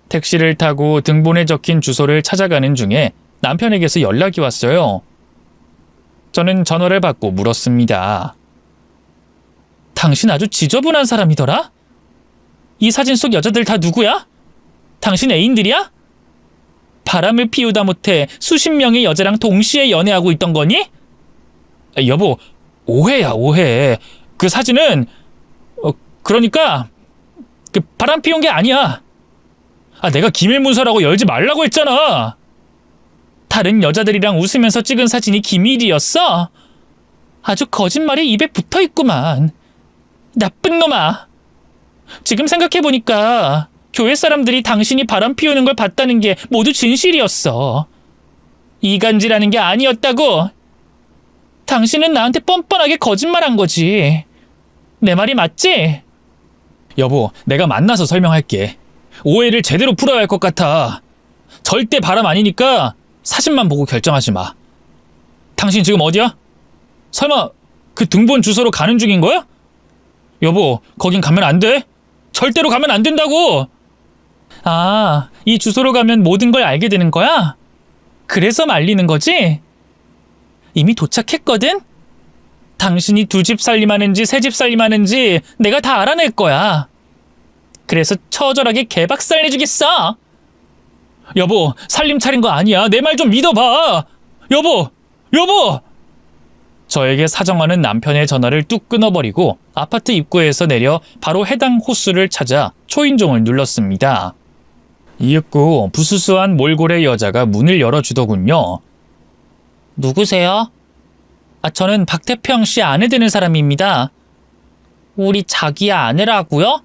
A: 택시를 타고 등본에 적힌 주소를 찾아가는 중에 남편에게서 연락이 왔어요. 저는 전화를 받고 물었습니다. 당신 아주 지저분한 사람이더라? 이 사진 속 여자들 다 누구야? 당신 애인들이야? 바람을 피우다 못해 수십 명의 여자랑 동시에 연애하고 있던 거니? 여보, 오해야, 오해. 그 사진은 그러니까 바람 피운 게 아니야. 내가 기밀 문서라고 열지 말라고 했잖아. 다른 여자들이랑 웃으면서 찍은 사진이 기밀이었어? 아주 거짓말이 입에 붙어있구만. 나쁜 놈아. 지금 생각해보니까 교회 사람들이 당신이 바람 피우는 걸 봤다는 게 모두 진실이었어. 이간질하는 게 아니었다고. 당신은 나한테 뻔뻔하게 거짓말한 거지. 내 말이 맞지? 여보, 내가 만나서 설명할게. 오해를 제대로 풀어야 할 것 같아. 절대 바람 아니니까 사진만 보고 결정하지 마. 당신 지금 어디야? 설마 그 등본 주소로 가는 중인 거야? 여보, 거긴 가면 안 돼. 절대로 가면 안 된다고. 이 주소로 가면 모든 걸 알게 되는 거야? 그래서 말리는 거지? 이미 도착했거든? 당신이 두 집 살림하는지 세 집 살림하는지 내가 다 알아낼 거야. 그래서 처절하게 개박살 내주겠어. 여보, 살림 차린 거 아니야. 내 말 좀 믿어봐. 여보! 저에게 사정하는 남편의 전화를 뚝 끊어버리고 아파트 입구에서 내려 바로 해당 호수를 찾아 초인종을 눌렀습니다. 이윽고 부수수한 몰골의 여자가 문을 열어주더군요. 누구세요? 저는 박태평 씨 아내 되는 사람입니다. 우리 자기 아내라고요?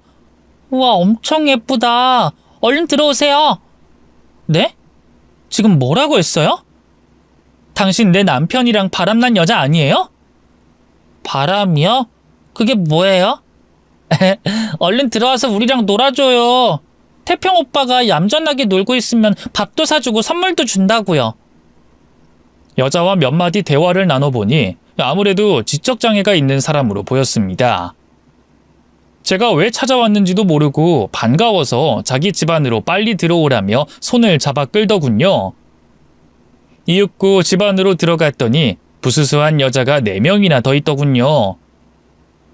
A: 우와, 엄청 예쁘다. 얼른 들어오세요. 네? 지금 뭐라고 했어요? 당신 내 남편이랑 바람난 여자 아니에요? 바람이요? 그게 뭐예요? 얼른 들어와서 우리랑 놀아줘요. 태평 오빠가 얌전하게 놀고 있으면 밥도 사주고 선물도 준다고요. 여자와 몇 마디 대화를 나눠보니 아무래도 지적장애가 있는 사람으로 보였습니다. 제가 왜 찾아왔는지도 모르고 반가워서 자기 집안으로 빨리 들어오라며 손을 잡아 끌더군요. 이윽고 집 안으로 들어갔더니 부수수한 여자가 4명이나 더 있더군요.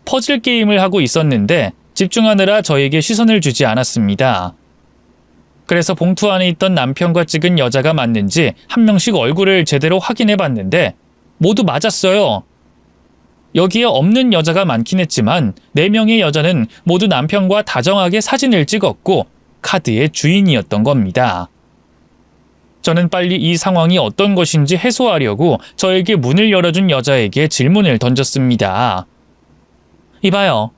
A: 퍼즐 게임을 하고 있었는데 집중하느라 저에게 시선을 주지 않았습니다. 그래서 봉투 안에 있던 남편과 찍은 여자가 맞는지 한 명씩 얼굴을 제대로 확인해 봤는데 모두 맞았어요. 여기에 없는 여자가 많긴 했지만 4명의 여자는 모두 남편과 다정하게 사진을 찍었고 카드의 주인이었던 겁니다. 저는 빨리 이 상황이 어떤 것인지 해소하려고 저에게 문을 열어준 여자에게 질문을 던졌습니다. 이봐요.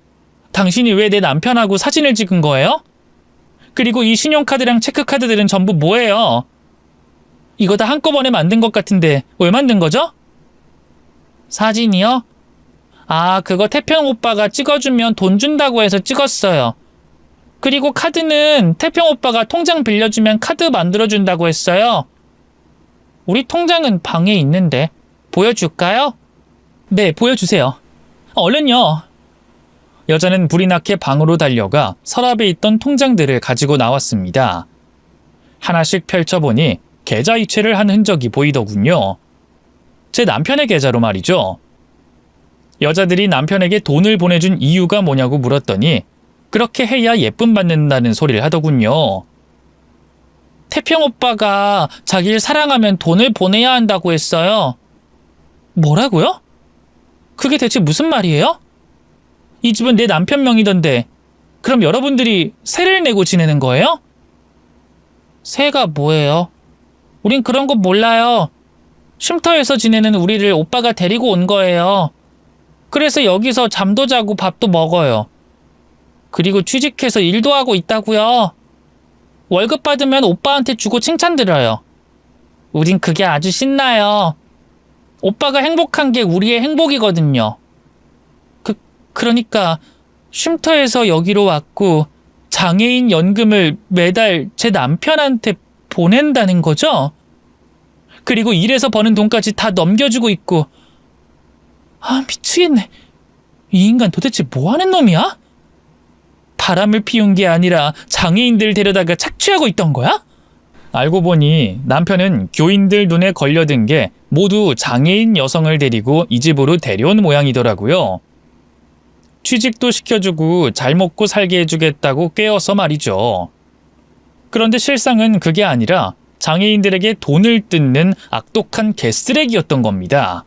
A: 당신이 왜 내 남편하고 사진을 찍은 거예요? 그리고 이 신용카드랑 체크카드들은 전부 뭐예요? 이거 다 한꺼번에 만든 것 같은데 왜 만든 거죠? 사진이요? 아, 그거 태평 오빠가 찍어주면 돈 준다고 해서 찍었어요. 그리고 카드는 태평 오빠가 통장 빌려주면 카드 만들어준다고 했어요. 우리 통장은 방에 있는데 보여줄까요? 네, 보여주세요. 얼른요. 여자는 불이 나게 방으로 달려가 서랍에 있던 통장들을 가지고 나왔습니다. 하나씩 펼쳐보니 계좌 이체를 한 흔적이 보이더군요. 제 남편의 계좌로 말이죠. 여자들이 남편에게 돈을 보내준 이유가 뭐냐고 물었더니 그렇게 해야 예쁨 받는다는 소리를 하더군요. 태평 오빠가 자기를 사랑하면 돈을 보내야 한다고 했어요. 뭐라고요? 그게 대체 무슨 말이에요? 이 집은 내 남편 명의던데 그럼 여러분들이 세를 내고 지내는 거예요? 세가 뭐예요? 우린 그런 거 몰라요. 쉼터에서 지내는 우리를 오빠가 데리고 온 거예요. 그래서 여기서 잠도 자고 밥도 먹어요. 그리고 취직해서 일도 하고 있다고요. 월급 받으면 오빠한테 주고 칭찬 들어요. 우린 그게 아주 신나요. 오빠가 행복한 게 우리의 행복이거든요. 그러니까 쉼터에서 여기로 왔고 장애인 연금을 매달 제 남편한테 보낸다는 거죠? 그리고 일해서 버는 돈까지 다 넘겨주고 있고. 아, 미치겠네. 이 인간 도대체 뭐 하는 놈이야? 바람을 피운 게 아니라 장애인들 데려다가 착취하고 있던 거야? 알고 보니 남편은 교인들 눈에 걸려든 게 모두 장애인 여성을 데리고 이 집으로 데려온 모양이더라고요. 취직도 시켜주고 잘 먹고 살게 해주겠다고 꾀어서 말이죠. 그런데 실상은 그게 아니라 장애인들에게 돈을 뜯는 악독한 개쓰레기였던 겁니다.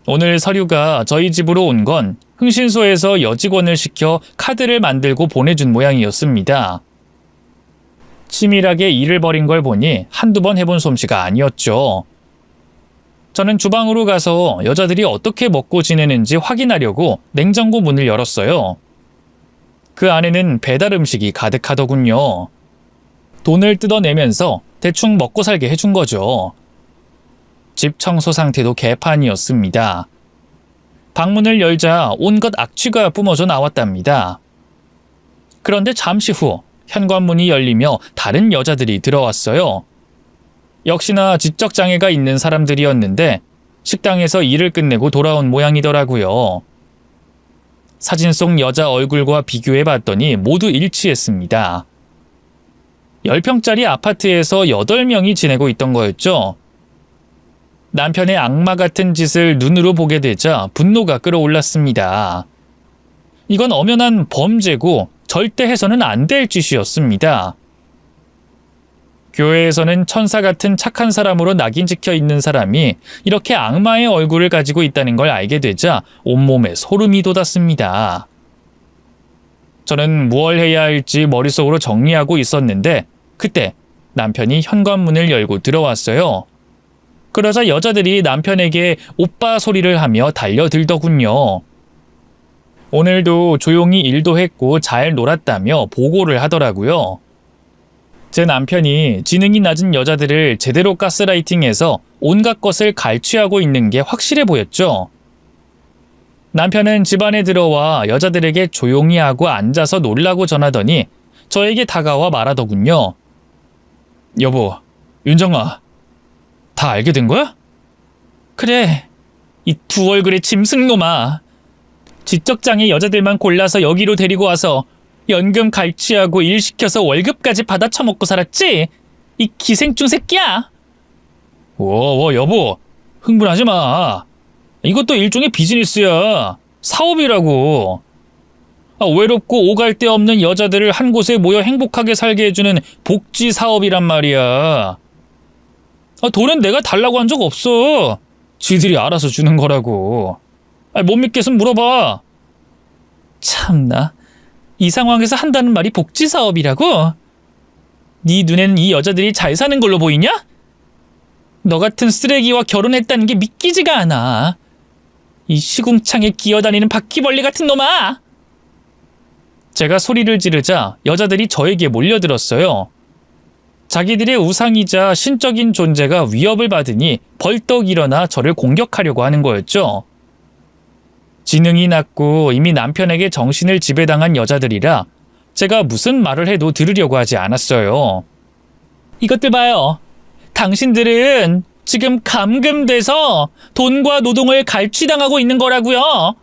A: 오늘 서류가 저희 집으로 온 건 흥신소에서 여직원을 시켜 카드를 만들고 보내준 모양이었습니다. 치밀하게 일을 벌인 걸 보니 한두 번 해본 솜씨가 아니었죠. 저는 주방으로 가서 여자들이 어떻게 먹고 지내는지 확인하려고 냉장고 문을 열었어요. 그 안에는 배달 음식이 가득하더군요. 돈을 뜯어내면서 대충 먹고 살게 해준 거죠. 집 청소 상태도 개판이었습니다. 방문을 열자 온갖 악취가 뿜어져 나왔답니다. 그런데 잠시 후 현관문이 열리며 다른 여자들이 들어왔어요. 역시나 지적장애가 있는 사람들이었는데 식당에서 일을 끝내고 돌아온 모양이더라고요. 사진 속 여자 얼굴과 비교해봤더니 모두 일치했습니다. 10평짜리 아파트에서 8명이 지내고 있던 거였죠. 남편의 악마 같은 짓을 눈으로 보게 되자 분노가 끌어올랐습니다. 이건 엄연한 범죄고 절대 해서는 안 될 짓이었습니다. 교회에서는 천사 같은 착한 사람으로 낙인 찍혀 있는 사람이 이렇게 악마의 얼굴을 가지고 있다는 걸 알게 되자 온몸에 소름이 돋았습니다. 저는 무얼 해야 할지 머릿속으로 정리하고 있었는데 그때 남편이 현관문을 열고 들어왔어요. 그러자 여자들이 남편에게 오빠 소리를 하며 달려들더군요. 오늘도 조용히 일도 했고 잘 놀았다며 보고를 하더라고요. 제 남편이 지능이 낮은 여자들을 제대로 가스라이팅해서 온갖 것을 갈취하고 있는 게 확실해 보였죠. 남편은 집안에 들어와 여자들에게 조용히 하고 앉아서 놀라고 전하더니 저에게 다가와 말하더군요. 여보, 윤정아, 다 알게 된 거야? 그래, 이 두 얼굴의 짐승놈아. 지적장애 여자들만 골라서 여기로 데리고 와서 연금 갈취하고 일 시켜서 월급까지 받아 처먹고 살았지? 이 기생충 새끼야! 여보, 흥분하지 마. 이것도 일종의 비즈니스야. 사업이라고. 외롭고 오갈 데 없는 여자들을 한 곳에 모여 행복하게 살게 해주는 복지 사업이란 말이야. 돈은 내가 달라고 한 적 없어. 지들이 알아서 주는 거라고. 못 믿겠으면 물어봐. 참나, 이 상황에서 한다는 말이 복지 사업이라고? 네 눈에는 이 여자들이 잘 사는 걸로 보이냐? 너 같은 쓰레기와 결혼했다는 게 믿기지가 않아. 이 시궁창에 기어다니는 바퀴벌레 같은 놈아! 제가 소리를 지르자 여자들이 저에게 몰려들었어요. 자기들의 우상이자 신적인 존재가 위협을 받으니 벌떡 일어나 저를 공격하려고 하는 거였죠. 지능이 낮고 이미 남편에게 정신을 지배당한 여자들이라 제가 무슨 말을 해도 들으려고 하지 않았어요. 이것들 봐요. 당신들은 지금 감금돼서 돈과 노동을 갈취당하고 있는 거라고요.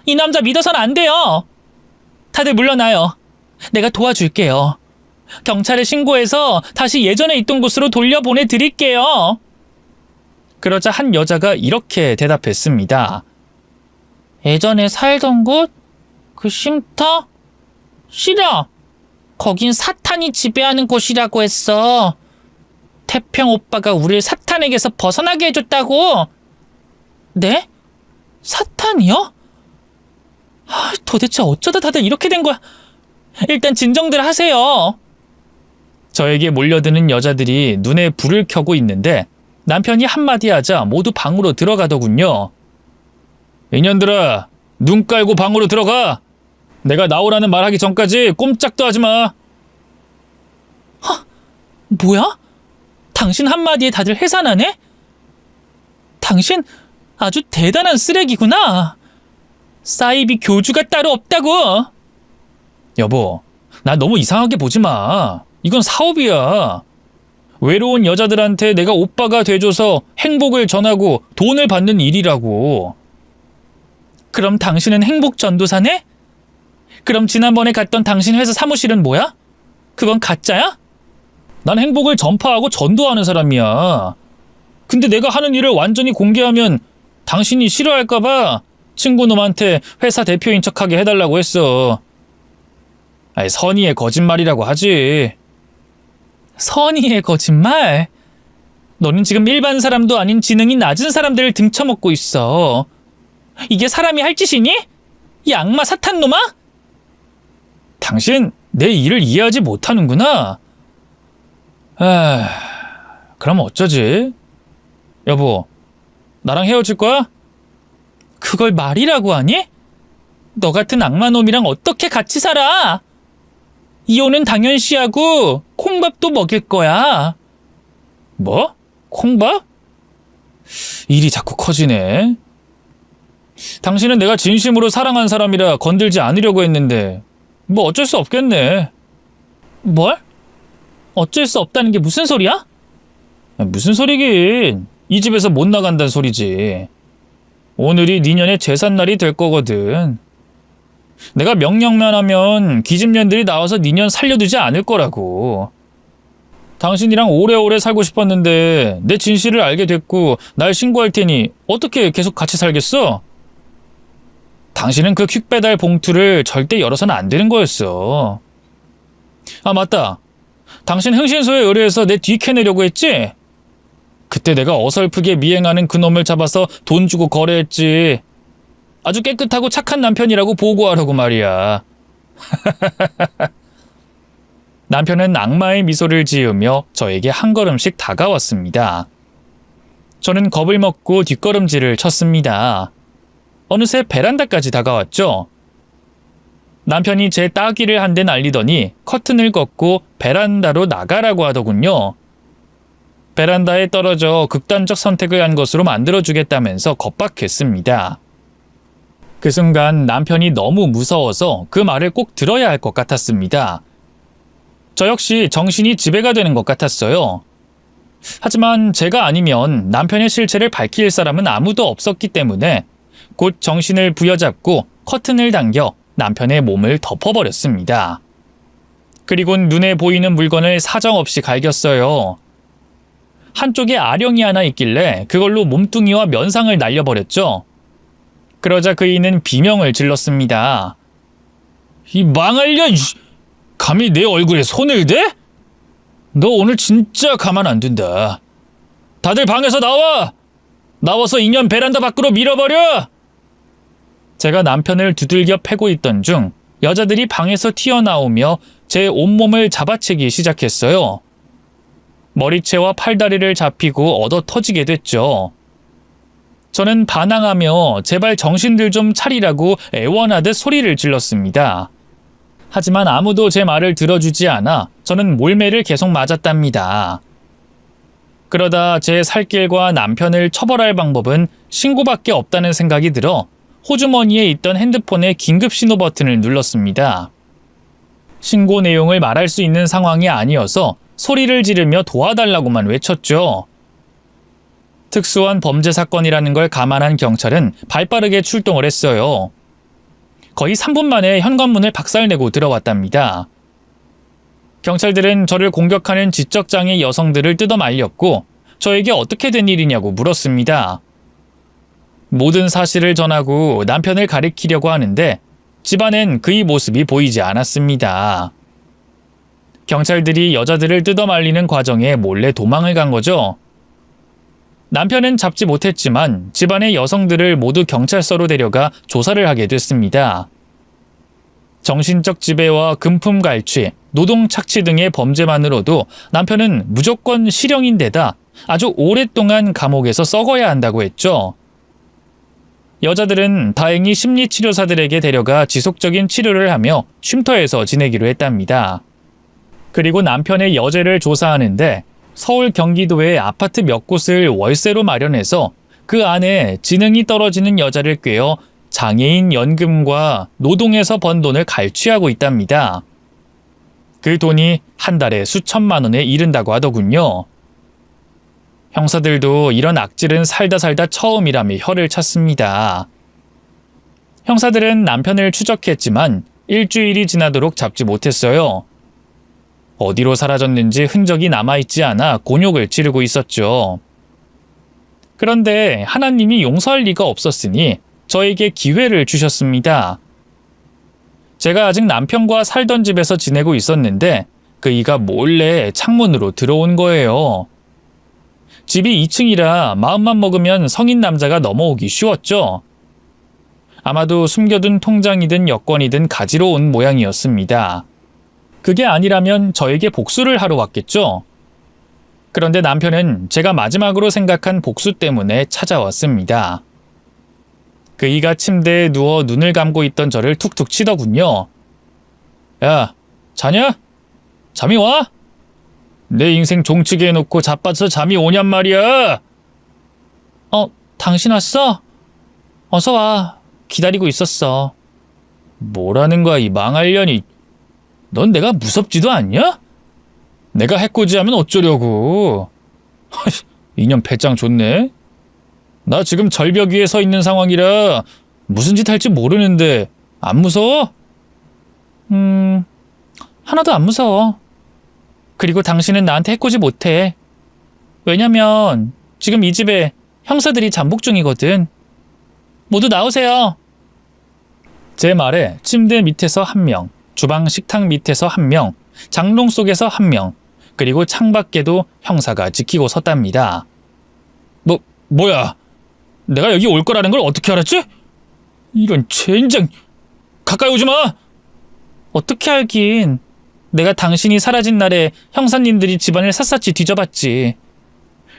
A: 이 남자 믿어선 안 돼요. 다들 물러나요. 내가 도와줄게요. 경찰에 신고해서 다시 예전에 있던 곳으로 돌려보내드릴게요. 그러자 한 여자가 이렇게 대답했습니다. 예전에 살던 곳? 그 쉼터? 싫어. 거긴 사탄이 지배하는 곳이라고 했어. 태평 오빠가 우리를 사탄에게서 벗어나게 해줬다고. 네? 사탄이요? 도대체 어쩌다 다들 이렇게 된 거야? 일단 진정들 하세요. 저에게 몰려드는 여자들이 눈에 불을 켜고 있는데 남편이 한마디 하자 모두 방으로 들어가더군요. 이년들아, 눈 깔고 방으로 들어가. 내가 나오라는 말하기 전까지 꼼짝도 하지 마. 뭐야? 당신 한마디에 다들 해산하네? 당신 아주 대단한 쓰레기구나. 사이비 교주가 따로 없다고. 여보, 나 너무 이상하게 보지 마. 이건 사업이야. 외로운 여자들한테 내가 오빠가 돼줘서 행복을 전하고 돈을 받는 일이라고. 그럼 당신은 행복 전도사네? 그럼 지난번에 갔던 당신 회사 사무실은 뭐야? 그건 가짜야? 난 행복을 전파하고 전도하는 사람이야. 근데 내가 하는 일을 완전히 공개하면 당신이 싫어할까봐 친구놈한테 회사 대표인 척하게 해달라고 했어. 선의의 거짓말이라고 하지. 선의의 거짓말? 너는 지금 일반 사람도 아닌 지능이 낮은 사람들을 등쳐먹고 있어. 이게 사람이 할 짓이니? 이 악마 사탄놈아? 당신 내 일을 이해하지 못하는구나. 그럼 어쩌지? 여보, 나랑 헤어질 거야? 그걸 말이라고 하니? 너 같은 악마놈이랑 어떻게 같이 살아? 이혼은 당연시하고 콩밥도 먹일 거야. 뭐? 콩밥? 일이 자꾸 커지네. 당신은 내가 진심으로 사랑한 사람이라 건들지 않으려고 했는데 뭐 어쩔 수 없겠네. 뭘? 어쩔 수 없다는 게 무슨 소리야? 무슨 소리긴. 이 집에서 못 나간다는 소리지. 오늘이 니년의 제삿날이 될 거거든. 내가 명령만 하면 기집년들이 나와서 니년 살려두지 않을 거라고. 당신이랑 오래오래 살고 싶었는데 내 진실을 알게 됐고 날 신고할 테니 어떻게 계속 같이 살겠어? 당신은 그 퀵배달 봉투를 절대 열어서는 안 되는 거였어. 맞다. 당신 흥신소에 의뢰해서 내 뒤 캐내려고 했지? 그때 내가 어설프게 미행하는 그놈을 잡아서 돈 주고 거래했지. 아주 깨끗하고 착한 남편이라고 보고하라고 말이야. 남편은 악마의 미소를 지으며 저에게 한 걸음씩 다가왔습니다. 저는 겁을 먹고 뒷걸음질을 쳤습니다. 어느새 베란다까지 다가왔죠. 남편이 제 따귀를 한 대 날리더니 커튼을 걷고 베란다로 나가라고 하더군요. 베란다에 떨어져 극단적 선택을 한 것으로 만들어주겠다면서 겁박했습니다. 그 순간 남편이 너무 무서워서 그 말을 꼭 들어야 할 것 같았습니다. 저 역시 정신이 지배가 되는 것 같았어요. 하지만 제가 아니면 남편의 실체를 밝힐 사람은 아무도 없었기 때문에 곧 정신을 부여잡고 커튼을 당겨 남편의 몸을 덮어버렸습니다. 그리곤 눈에 보이는 물건을 사정없이 갈겼어요. 한쪽에 아령이 하나 있길래 그걸로 몸뚱이와 면상을 날려버렸죠. 그러자 그이는 비명을 질렀습니다. 이 망할 년! 감히 내 얼굴에 손을 대? 너 오늘 진짜 가만 안 둔다. 다들 방에서 나와! 나와서 인연 베란다 밖으로 밀어버려! 제가 남편을 두들겨 패고 있던 중 여자들이 방에서 튀어나오며 제 온몸을 잡아채기 시작했어요. 머리채와 팔다리를 잡히고 얻어 터지게 됐죠. 저는 반항하며 제발 정신들 좀 차리라고 애원하듯 소리를 질렀습니다. 하지만 아무도 제 말을 들어주지 않아 저는 몰매를 계속 맞았답니다. 그러다 제 살길과 남편을 처벌할 방법은 신고밖에 없다는 생각이 들어 호주머니에 있던 핸드폰의 긴급 신호 버튼을 눌렀습니다. 신고 내용을 말할 수 있는 상황이 아니어서 소리를 지르며 도와달라고만 외쳤죠. 특수한 범죄 사건이라는 걸 감안한 경찰은 발빠르게 출동을 했어요. 거의 3분 만에 현관문을 박살내고 들어왔답니다. 경찰들은 저를 공격하는 지적장애 여성들을 뜯어 말렸고 저에게 어떻게 된 일이냐고 물었습니다. 모든 사실을 전하고 남편을 가리키려고 하는데 집안엔 그의 모습이 보이지 않았습니다. 경찰들이 여자들을 뜯어 말리는 과정에 몰래 도망을 간 거죠. 남편은 잡지 못했지만 집안의 여성들을 모두 경찰서로 데려가 조사를 하게 됐습니다. 정신적 지배와 금품 갈취, 노동 착취 등의 범죄만으로도 남편은 무조건 실형인데다 아주 오랫동안 감옥에서 썩어야 한다고 했죠. 여자들은 다행히 심리치료사들에게 데려가 지속적인 치료를 하며 쉼터에서 지내기로 했답니다. 그리고 남편의 여죄를 조사하는데 서울 경기도의 아파트 몇 곳을 월세로 마련해서 그 안에 지능이 떨어지는 여자를 꿰어 장애인 연금과 노동에서 번 돈을 갈취하고 있답니다. 그 돈이 한 달에 수천만 원에 이른다고 하더군요. 형사들도 이런 악질은 살다 처음이라며 혀를 찼습니다. 형사들은 남편을 추적했지만 일주일이 지나도록 잡지 못했어요. 어디로 사라졌는지 흔적이 남아있지 않아 곤욕을 치르고 있었죠. 그런데 하나님이 용서할 리가 없었으니 저에게 기회를 주셨습니다. 제가 아직 남편과 살던 집에서 지내고 있었는데 그이가 몰래 창문으로 들어온 거예요. 집이 2층이라 마음만 먹으면 성인 남자가 넘어오기 쉬웠죠. 아마도 숨겨둔 통장이든 여권이든 가지러 온 모양이었습니다. 그게 아니라면 저에게 복수를 하러 왔겠죠. 그런데 남편은 제가 마지막으로 생각한 복수 때문에 찾아왔습니다. 그이가 침대에 누워 눈을 감고 있던 저를 툭툭 치더군요. 야, 자냐? 잠이 와? 내 인생 종치게 해놓고 자빠져서 잠이 오냔 말이야. 당신 왔어? 어서 와. 기다리고 있었어. 뭐라는 거야, 이 망할년이. 넌 내가 무섭지도 않냐? 내가 해코지하면 어쩌려고. 이년 배짱 좋네. 나 지금 절벽 위에 서 있는 상황이라 무슨 짓 할지 모르는데 안 무서워? 하나도 안 무서워. 그리고 당신은 나한테 해코지 못해. 왜냐면 지금 이 집에 형사들이 잠복 중이거든. 모두 나오세요. 제 말에 침대 밑에서 1명, 주방 식탁 밑에서 1명, 장롱 속에서 1명, 그리고 창밖에도 형사가 지키고 섰답니다. 뭐야? 내가 여기 올 거라는 걸 어떻게 알았지? 이런 젠장! 가까이 오지 마! 어떻게 알긴. 내가 당신이 사라진 날에 형사님들이 집안을 샅샅이 뒤져봤지.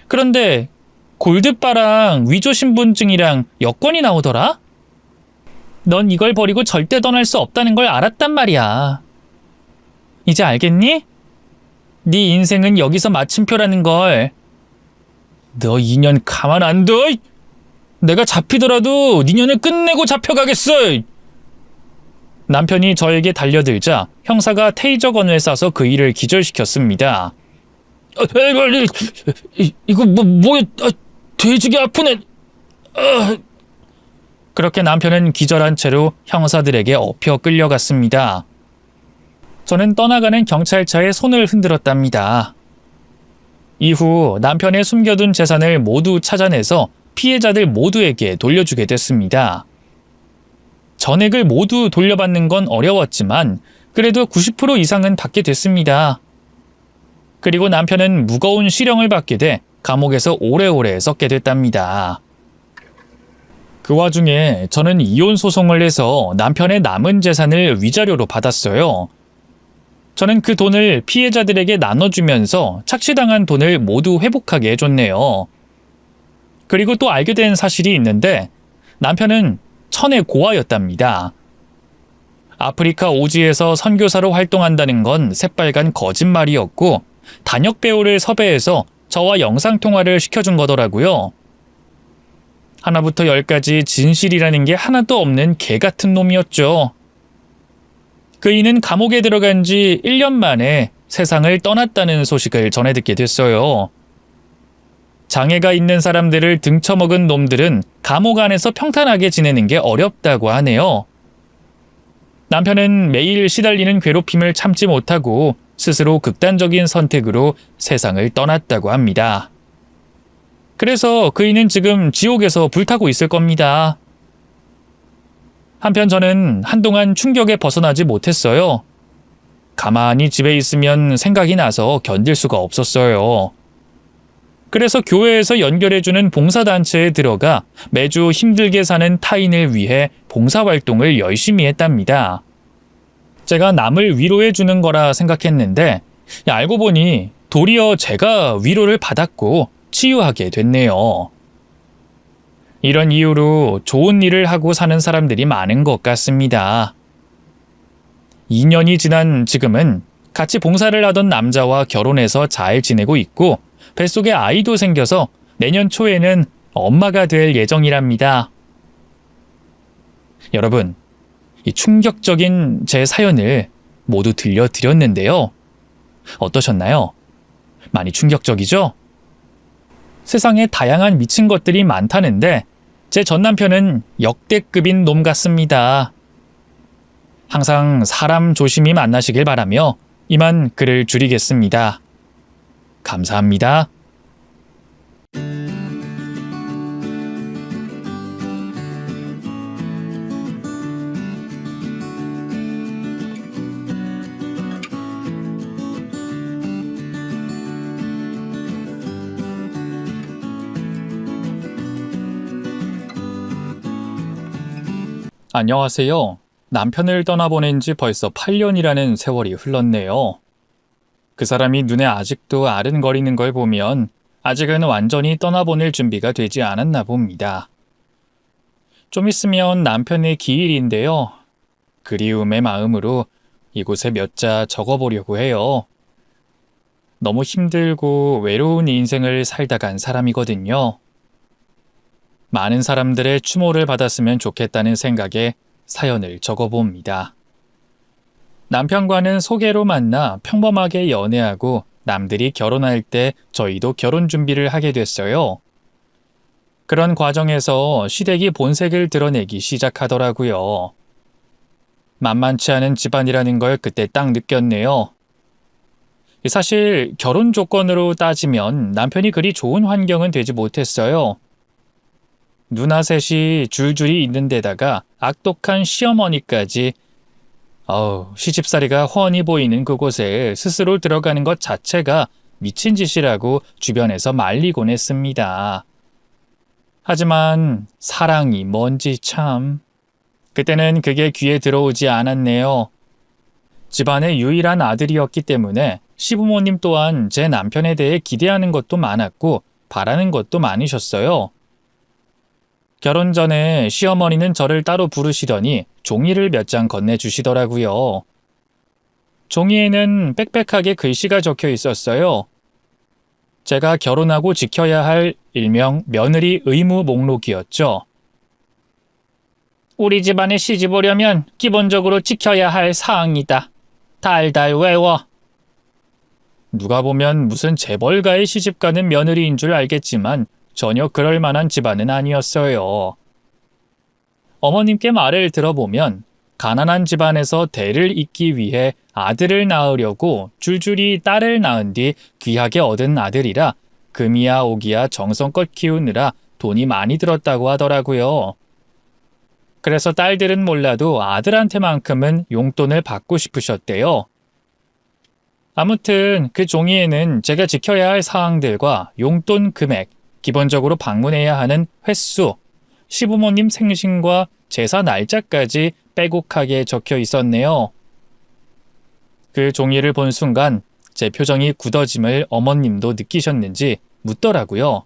A: 그런데 골드바랑 위조 신분증이랑 여권이 나오더라? 넌 이걸 버리고 절대 떠날 수 없다는 걸 알았단 말이야. 이제 알겠니? 네 인생은 여기서 마침표라는 걸. 너 2년 가만 안 둬! 내가 잡히더라도 니년을 끝내고 잡혀가겠어! 남편이 저에게 달려들자 형사가 테이저건을 쏴서 그 일을 기절시켰습니다. 이거 뭐야? 돼지가 아프네. 그렇게 남편은 기절한 채로 형사들에게 업혀 끌려갔습니다. 저는 떠나가는 경찰차에 손을 흔들었답니다. 이후 남편의 숨겨둔 재산을 모두 찾아내서 피해자들 모두에게 돌려주게 됐습니다. 전액을 모두 돌려받는 건 어려웠지만 그래도 90% 이상은 받게 됐습니다. 그리고 남편은 무거운 실형을 받게 돼 감옥에서 오래오래 썩게 됐답니다. 그 와중에 저는 이혼 소송을 해서 남편의 남은 재산을 위자료로 받았어요. 저는 그 돈을 피해자들에게 나눠주면서 착취당한 돈을 모두 회복하게 해줬네요. 그리고 또 알게 된 사실이 있는데 남편은 천의 고아였답니다. 아프리카 오지에서 선교사로 활동한다는 건 새빨간 거짓말이었고 단역 배우를 섭외해서 저와 영상통화를 시켜준 거더라고요. 하나부터 열까지 진실이라는 게 하나도 없는 개 같은 놈이었죠. 그이는 감옥에 들어간 지 1년 만에 세상을 떠났다는 소식을 전해 듣게 됐어요. 장애가 있는 사람들을 등쳐먹은 놈들은 감옥 안에서 평탄하게 지내는 게 어렵다고 하네요. 남편은 매일 시달리는 괴롭힘을 참지 못하고 스스로 극단적인 선택으로 세상을 떠났다고 합니다. 그래서 그이는 지금 지옥에서 불타고 있을 겁니다. 한편 저는 한동안 충격에 벗어나지 못했어요. 가만히 집에 있으면 생각이 나서 견딜 수가 없었어요. 그래서 교회에서 연결해주는 봉사단체에 들어가 매주 힘들게 사는 타인을 위해 봉사활동을 열심히 했답니다. 제가 남을 위로해주는 거라 생각했는데 알고 보니 도리어 제가 위로를 받았고 치유하게 됐네요. 이런 이유로 좋은 일을 하고 사는 사람들이 많은 것 같습니다. 2년이 지난 지금은 같이 봉사를 하던 남자와 결혼해서 잘 지내고 있고 뱃속에 아이도 생겨서 내년 초에는 엄마가 될 예정이랍니다. 여러분, 이 충격적인 제 사연을 모두 들려드렸는데요. 어떠셨나요? 많이 충격적이죠? 세상에 다양한 미친 것들이 많다는데 제 전남편은 역대급인 놈 같습니다. 항상 사람 조심히 만나시길 바라며 이만 글을 줄이겠습니다. 감사합니다. 안녕하세요. 남편을 떠나보낸 지 벌써 8년이라는 세월이 흘렀네요. 그 사람이 눈에 아직도 아른거리는 걸 보면 아직은 완전히 떠나보낼 준비가 되지 않았나 봅니다. 좀 있으면 남편의 기일인데요. 그리움의 마음으로 이곳에 몇 자 적어보려고 해요. 너무 힘들고 외로운 인생을 살다 간 사람이거든요. 많은 사람들의 추모를 받았으면 좋겠다는 생각에 사연을 적어봅니다. 남편과는 소개로 만나 평범하게 연애하고 남들이 결혼할 때 저희도 결혼 준비를 하게 됐어요. 그런 과정에서 시댁이 본색을 드러내기 시작하더라고요. 만만치 않은 집안이라는 걸 그때 딱 느꼈네요. 사실 결혼 조건으로 따지면 남편이 그리 좋은 환경은 되지 못했어요. 누나 셋이 줄줄이 있는 데다가 악독한 시어머니까지 시집살이가 훤히 보이는 그곳에 스스로 들어가는 것 자체가 미친 짓이라고 주변에서 말리곤 했습니다. 하지만 사랑이 뭔지 참. 그때는 그게 귀에 들어오지 않았네요. 집안의 유일한 아들이었기 때문에 시부모님 또한 제 남편에 대해 기대하는 것도 많았고 바라는 것도 많으셨어요. 결혼 전에 시어머니는 저를 따로 부르시더니 종이를 몇 장 건네주시더라고요. 종이에는 빽빽하게 글씨가 적혀 있었어요. 제가 결혼하고 지켜야 할 일명 며느리 의무 목록이었죠. 우리 집안에 시집 오려면 기본적으로 지켜야 할 사항이다. 달달 외워. 누가 보면 무슨 재벌가의 시집 가는 며느리인 줄 알겠지만 전혀 그럴 만한 집안은 아니었어요. 어머님께 말을 들어보면 가난한 집안에서 대를 잇기 위해 아들을 낳으려고 줄줄이 딸을 낳은 뒤 귀하게 얻은 아들이라 금이야 오기야 정성껏 키우느라 돈이 많이 들었다고 하더라고요. 그래서 딸들은 몰라도 아들한테만큼은 용돈을 받고 싶으셨대요. 아무튼 그 종이에는 제가 지켜야 할 사항들과 용돈 금액, 기본적으로 방문해야 하는 횟수, 시부모님 생신과 제사 날짜까지 빼곡하게 적혀 있었네요. 그 종이를 본 순간 제 표정이 굳어짐을 어머님도 느끼셨는지 묻더라고요.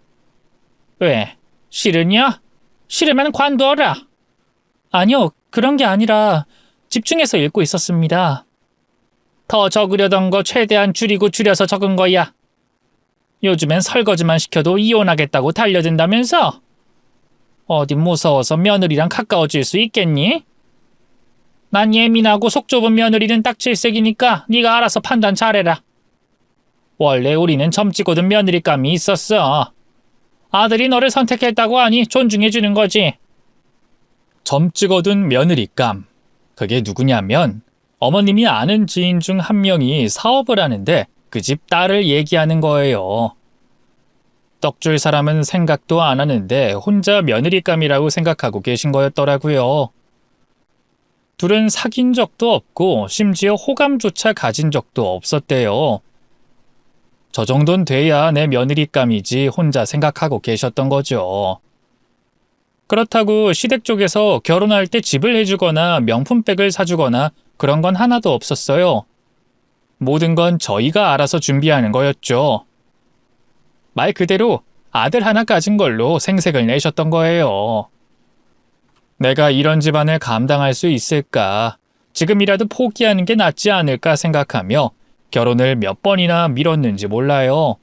A: 왜? 싫으냐? 싫으면 관둬라. 아니요, 그런 게 아니라 집중해서 읽고 있었습니다. 더 적으려던 거 최대한 줄이고 줄여서 적은 거야. 요즘엔 설거지만 시켜도 이혼하겠다고 달려든다면서? 어디 무서워서 며느리랑 가까워질 수 있겠니? 난 예민하고 속 좁은 며느리는 딱 질색이니까 네가 알아서 판단 잘해라. 원래 우리는 점찍고든 며느리감이 있었어. 아들이 너를 선택했다고 하니 존중해주는 거지. 점찍어둔 며느리감. 그게 누구냐면 어머님이 아는 지인 중 한 명이 사업을 하는데 그 집 딸을 얘기하는 거예요. 떡줄 사람은 생각도 안 하는데 혼자 며느리감이라고 생각하고 계신 거였더라고요. 둘은 사귄 적도 없고 심지어 호감조차 가진 적도 없었대요. 저 정도는 돼야 내 며느리감이지 혼자 생각하고 계셨던 거죠. 그렇다고 시댁 쪽에서 결혼할 때 집을 해주거나 명품백을 사주거나 그런 건 하나도 없었어요. 모든 건 저희가 알아서 준비하는 거였죠. 말 그대로 아들 하나 가진 걸로 생색을 내셨던 거예요. 내가 이런 집안을 감당할 수 있을까? 지금이라도 포기하는 게 낫지 않을까 생각하며 결혼을 몇 번이나 미뤘는지 몰라요.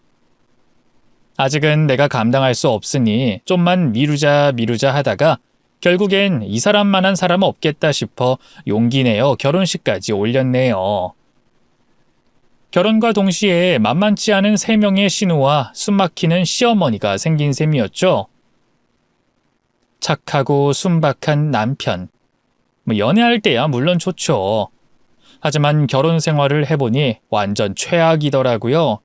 A: 아직은 내가 감당할 수 없으니 좀만 미루자 하다가 결국엔 이 사람만한 사람 없겠다 싶어 용기 내어 결혼식까지 올렸네요. 결혼과 동시에 만만치 않은 3명의 신우와 숨막히는 시어머니가 생긴 셈이었죠. 착하고 순박한 남편. 연애할 때야 물론 좋죠. 하지만 결혼 생활을 해보니 완전 최악이더라고요.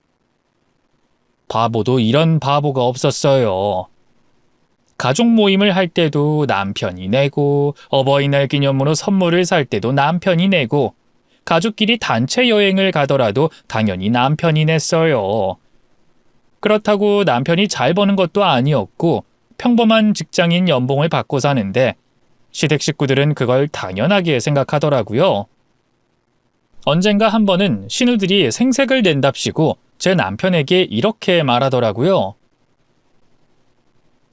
A: 바보도 이런 바보가 없었어요. 가족 모임을 할 때도 남편이 내고, 어버이날 기념으로 선물을 살 때도 남편이 내고, 가족끼리 단체 여행을 가더라도 당연히 남편이 냈어요. 그렇다고 남편이 잘 버는 것도 아니었고 평범한 직장인 연봉을 받고 사는데 시댁 식구들은 그걸 당연하게 생각하더라고요. 언젠가 한 번은 신우들이 생색을 낸답시고 제 남편에게 이렇게 말하더라고요.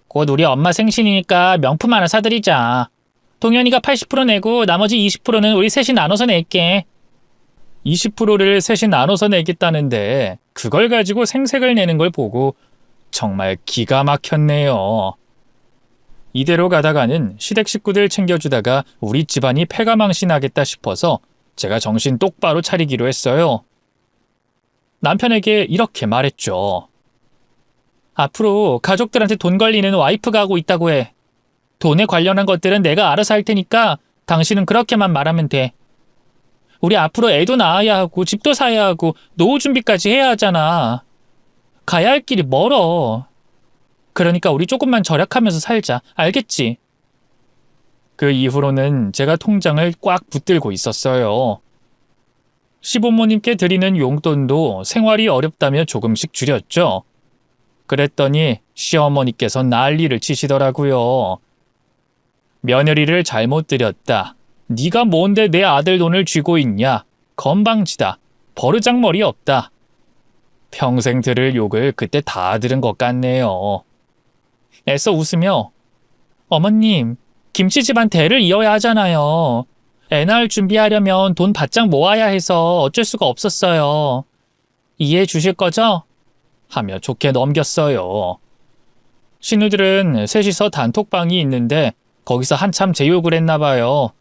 A: 곧 우리 엄마 생신이니까 명품 하나 사드리자. 동현이가 80% 내고 나머지 20%는 우리 셋이 나눠서 낼게. 20%를 셋이 나눠서 내겠다는데 그걸 가지고 생색을 내는 걸 보고 정말 기가 막혔네요. 이대로 가다가는 시댁 식구들 챙겨주다가 우리 집안이 패가망신하겠다 싶어서 제가 정신 똑바로 차리기로 했어요. 남편에게 이렇게 말했죠. 앞으로 가족들한테 돈 걸리는 와이프가 하고 있다고 해. 돈에 관련한 것들은 내가 알아서 할 테니까 당신은 그렇게만 말하면 돼. 우리 앞으로 애도 낳아야 하고 집도 사야 하고 노후 준비까지 해야 하잖아. 가야 할 길이 멀어. 그러니까 우리 조금만 절약하면서 살자. 알겠지? 그 이후로는 제가 통장을 꽉 붙들고 있었어요. 시부모님께 드리는 용돈도 생활이 어렵다며 조금씩 줄였죠. 그랬더니 시어머니께서 난리를 치시더라고요. 며느리를 잘못 들였다. 네가 뭔데 내 아들 돈을 쥐고 있냐? 건방지다. 버르장머리 없다. 평생 들을 욕을 그때 다 들은 것 같네요. 애써 웃으며 어머님, 김치집안 대를 이어야 하잖아요. 애 낳을 준비하려면 돈 바짝 모아야 해서 어쩔 수가 없었어요. 이해해 주실 거죠? 하며 좋게 넘겼어요. 신우들은 셋이서 단톡방이 있는데 거기서 한참 제 욕을 했나 봐요.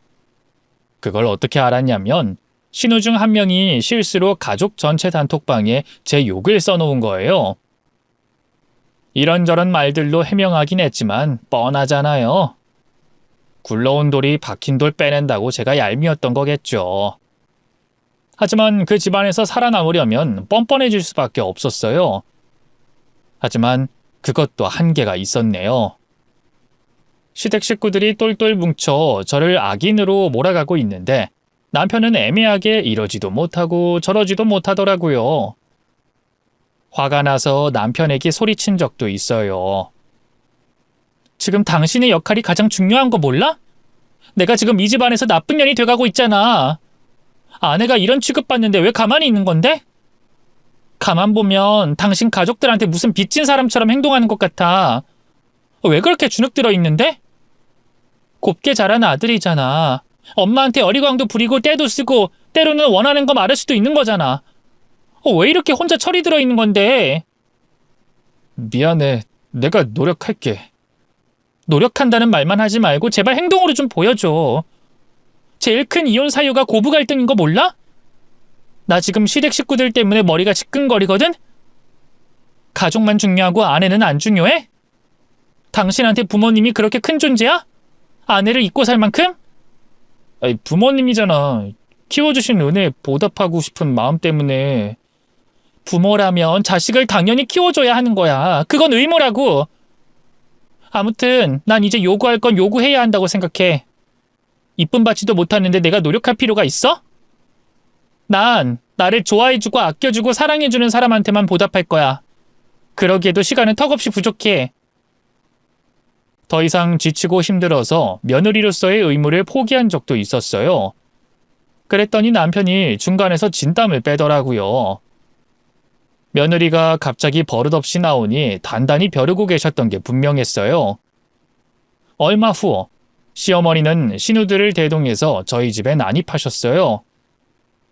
A: 그걸 어떻게 알았냐면 신우 중 한 명이 실수로 가족 전체 단톡방에 제 욕을 써놓은 거예요. 이런저런 말들로 해명하긴 했지만 뻔하잖아요. 굴러온 돌이 박힌 돌 빼낸다고 제가 얄미웠던 거겠죠. 하지만 그 집안에서 살아남으려면 뻔뻔해질 수밖에 없었어요. 하지만 그것도 한계가 있었네요. 시댁 식구들이 똘똘 뭉쳐 저를 악인으로 몰아가고 있는데 남편은 애매하게 이러지도 못하고 저러지도 못하더라고요. 화가 나서 남편에게 소리친 적도 있어요. 지금 당신의 역할이 가장 중요한 거 몰라? 내가 지금 이 집안에서 나쁜 년이 돼가고 있잖아. 아내가 이런 취급받는데 왜 가만히 있는 건데? 가만 보면 당신 가족들한테 무슨 빚진 사람처럼 행동하는 것 같아. 왜 그렇게 주눅들어 있는데? 곱게 자란 아들이잖아. 엄마한테 어리광도 부리고 떼도 쓰고 때로는 원하는 거 말할 수도 있는 거잖아. 왜 이렇게 혼자 철이 들어 있는 건데? 미안해. 내가 노력할게. 노력한다는 말만 하지 말고 제발 행동으로 좀 보여줘. 제일 큰 이혼 사유가 고부 갈등인 거 몰라? 나 지금 시댁 식구들 때문에 머리가 지끈거리거든? 가족만 중요하고 아내는 안 중요해? 당신한테 부모님이 그렇게 큰 존재야? 아내를 잊고 살 만큼? 아니, 부모님이잖아. 키워주신 은혜에 보답하고 싶은 마음 때문에. 부모라면 자식을 당연히 키워줘야 하는 거야. 그건 의무라고. 아무튼 난 이제 요구할 건 요구해야 한다고 생각해. 이쁨 받지도 못하는데 내가 노력할 필요가 있어? 난 나를 좋아해주고 아껴주고 사랑해주는 사람한테만 보답할 거야. 그러기에도 시간은 턱없이 부족해. 더 이상 지치고 힘들어서 며느리로서의 의무를 포기한 적도 있었어요. 그랬더니 남편이 중간에서 진땀을 빼더라고요. 며느리가 갑자기 버릇없이 나오니 단단히 벼르고 계셨던 게 분명했어요. 얼마 후 시어머니는 신우들을 대동해서 저희 집에 난입하셨어요.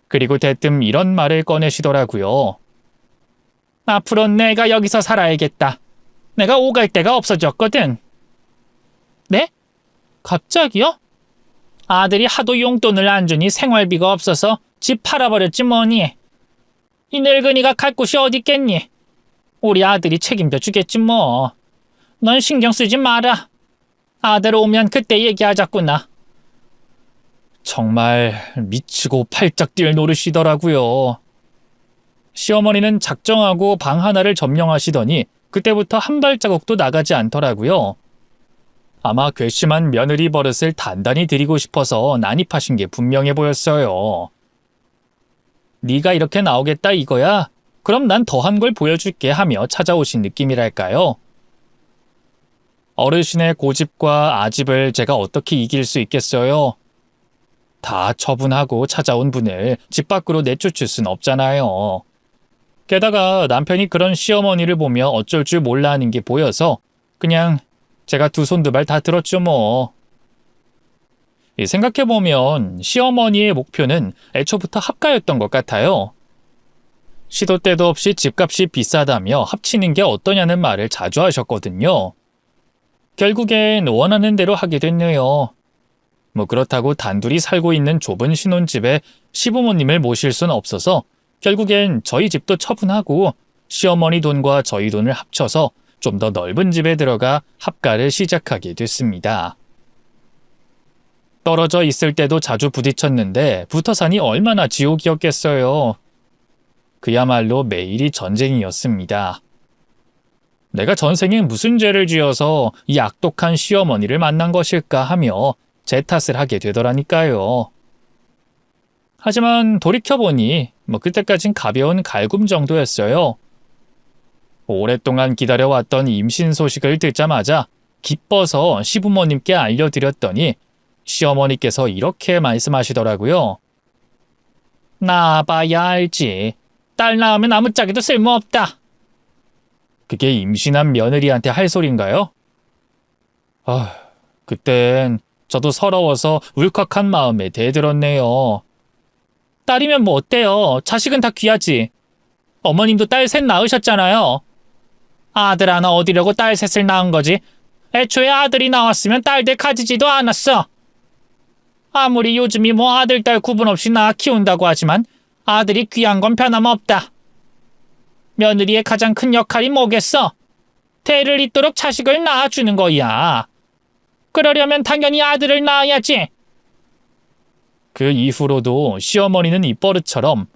A: 그리고 대뜸 이런 말을 꺼내시더라고요. 앞으로 내가 여기서 살아야겠다. 내가 오갈 데가 없어졌거든. 네? 갑자기요? 아들이 하도 용돈을 안 주니 생활비가 없어서 집 팔아버렸지 뭐니. 이 늙은이가 갈 곳이 어디 있겠니? 우리 아들이 책임져 주겠지 뭐. 넌 신경 쓰지 마라. 아들 오면 그때 얘기하자꾸나. 정말 미치고 팔짝 뛸 노릇이더라고요. 시어머니는 작정하고 방 하나를 점령하시더니 그때부터 한 발자국도 나가지 않더라고요. 아마 괘씸한 며느리 버릇을 단단히 드리고 싶어서 난입하신 게 분명해 보였어요. 네가 이렇게 나오겠다 이거야? 그럼 난 더한 걸 보여줄게 하며 찾아오신 느낌이랄까요? 어르신의 고집과 아집을 제가 어떻게 이길 수 있겠어요? 다 처분하고 찾아온 분을 집 밖으로 내쫓을 순 없잖아요. 게다가 남편이 그런 시어머니를 보며 어쩔 줄 몰라 하는 게 보여서 그냥 제가 두 손 두 발 다 들었죠 뭐. 생각해보면 시어머니의 목표는 애초부터 합가였던 것 같아요. 시도 때도 없이 집값이 비싸다며 합치는 게 어떠냐는 말을 자주 하셨거든요. 결국엔 원하는 대로 하게 됐네요. 뭐 그렇다고 단둘이 살고 있는 좁은 신혼집에 시부모님을 모실 순 없어서 결국엔 저희 집도 처분하고 시어머니 돈과 저희 돈을 합쳐서 좀 더 넓은 집에 들어가 합가를 시작하게 됐습니다. 떨어져 있을 때도 자주 부딪혔는데 붙어 사니 얼마나 지옥이었겠어요. 그야말로 매일이 전쟁이었습니다. 내가 전생에 무슨 죄를 지어서 이 악독한 시어머니를 만난 것일까 하며 제 탓을 하게 되더라니까요. 하지만 돌이켜보니 그때까진 가벼운 갈굼 정도였어요. 오랫동안 기다려왔던 임신 소식을 듣자마자 기뻐서 시부모님께 알려드렸더니 시어머니께서 이렇게 말씀하시더라고요. 낳아봐야 알지. 딸 낳으면 아무짝에도 쓸모없다. 그게 임신한 며느리한테 할 소린가요? 그땐 저도 서러워서 울컥한 마음에 대들었네요. 딸이면 뭐 어때요? 자식은 다 귀하지. 어머님도 딸 셋 낳으셨잖아요. 아들 하나 얻으려고 딸 셋을 낳은 거지. 애초에 아들이 나왔으면 딸들 가지지도 않았어. 아무리 요즘이 뭐 아들 딸 구분 없이 낳아 키운다고 하지만 아들이 귀한 건 변함없다. 며느리의 가장 큰 역할이 뭐겠어? 대를 잇도록 자식을 낳아주는 거야. 그러려면 당연히 아들을 낳아야지. 그 이후로도 시어머니는 입버릇처럼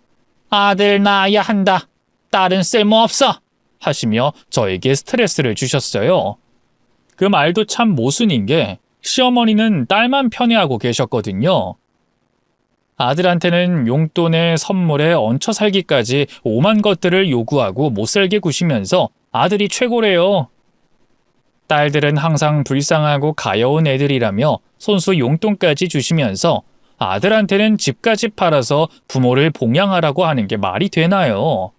A: 아들 낳아야 한다. 딸은 쓸모없어. 하시며 저에게 스트레스를 주셨어요. 그 말도 참 모순인 게 시어머니는 딸만 편애하고 계셨거든요. 아들한테는 용돈에 선물에 얹혀 살기까지 오만 것들을 요구하고 못살게 구시면서 아들이 최고래요. 딸들은 항상 불쌍하고 가여운 애들이라며 손수 용돈까지 주시면서 아들한테는 집까지 팔아서 부모를 봉양하라고 하는 게 말이 되나요?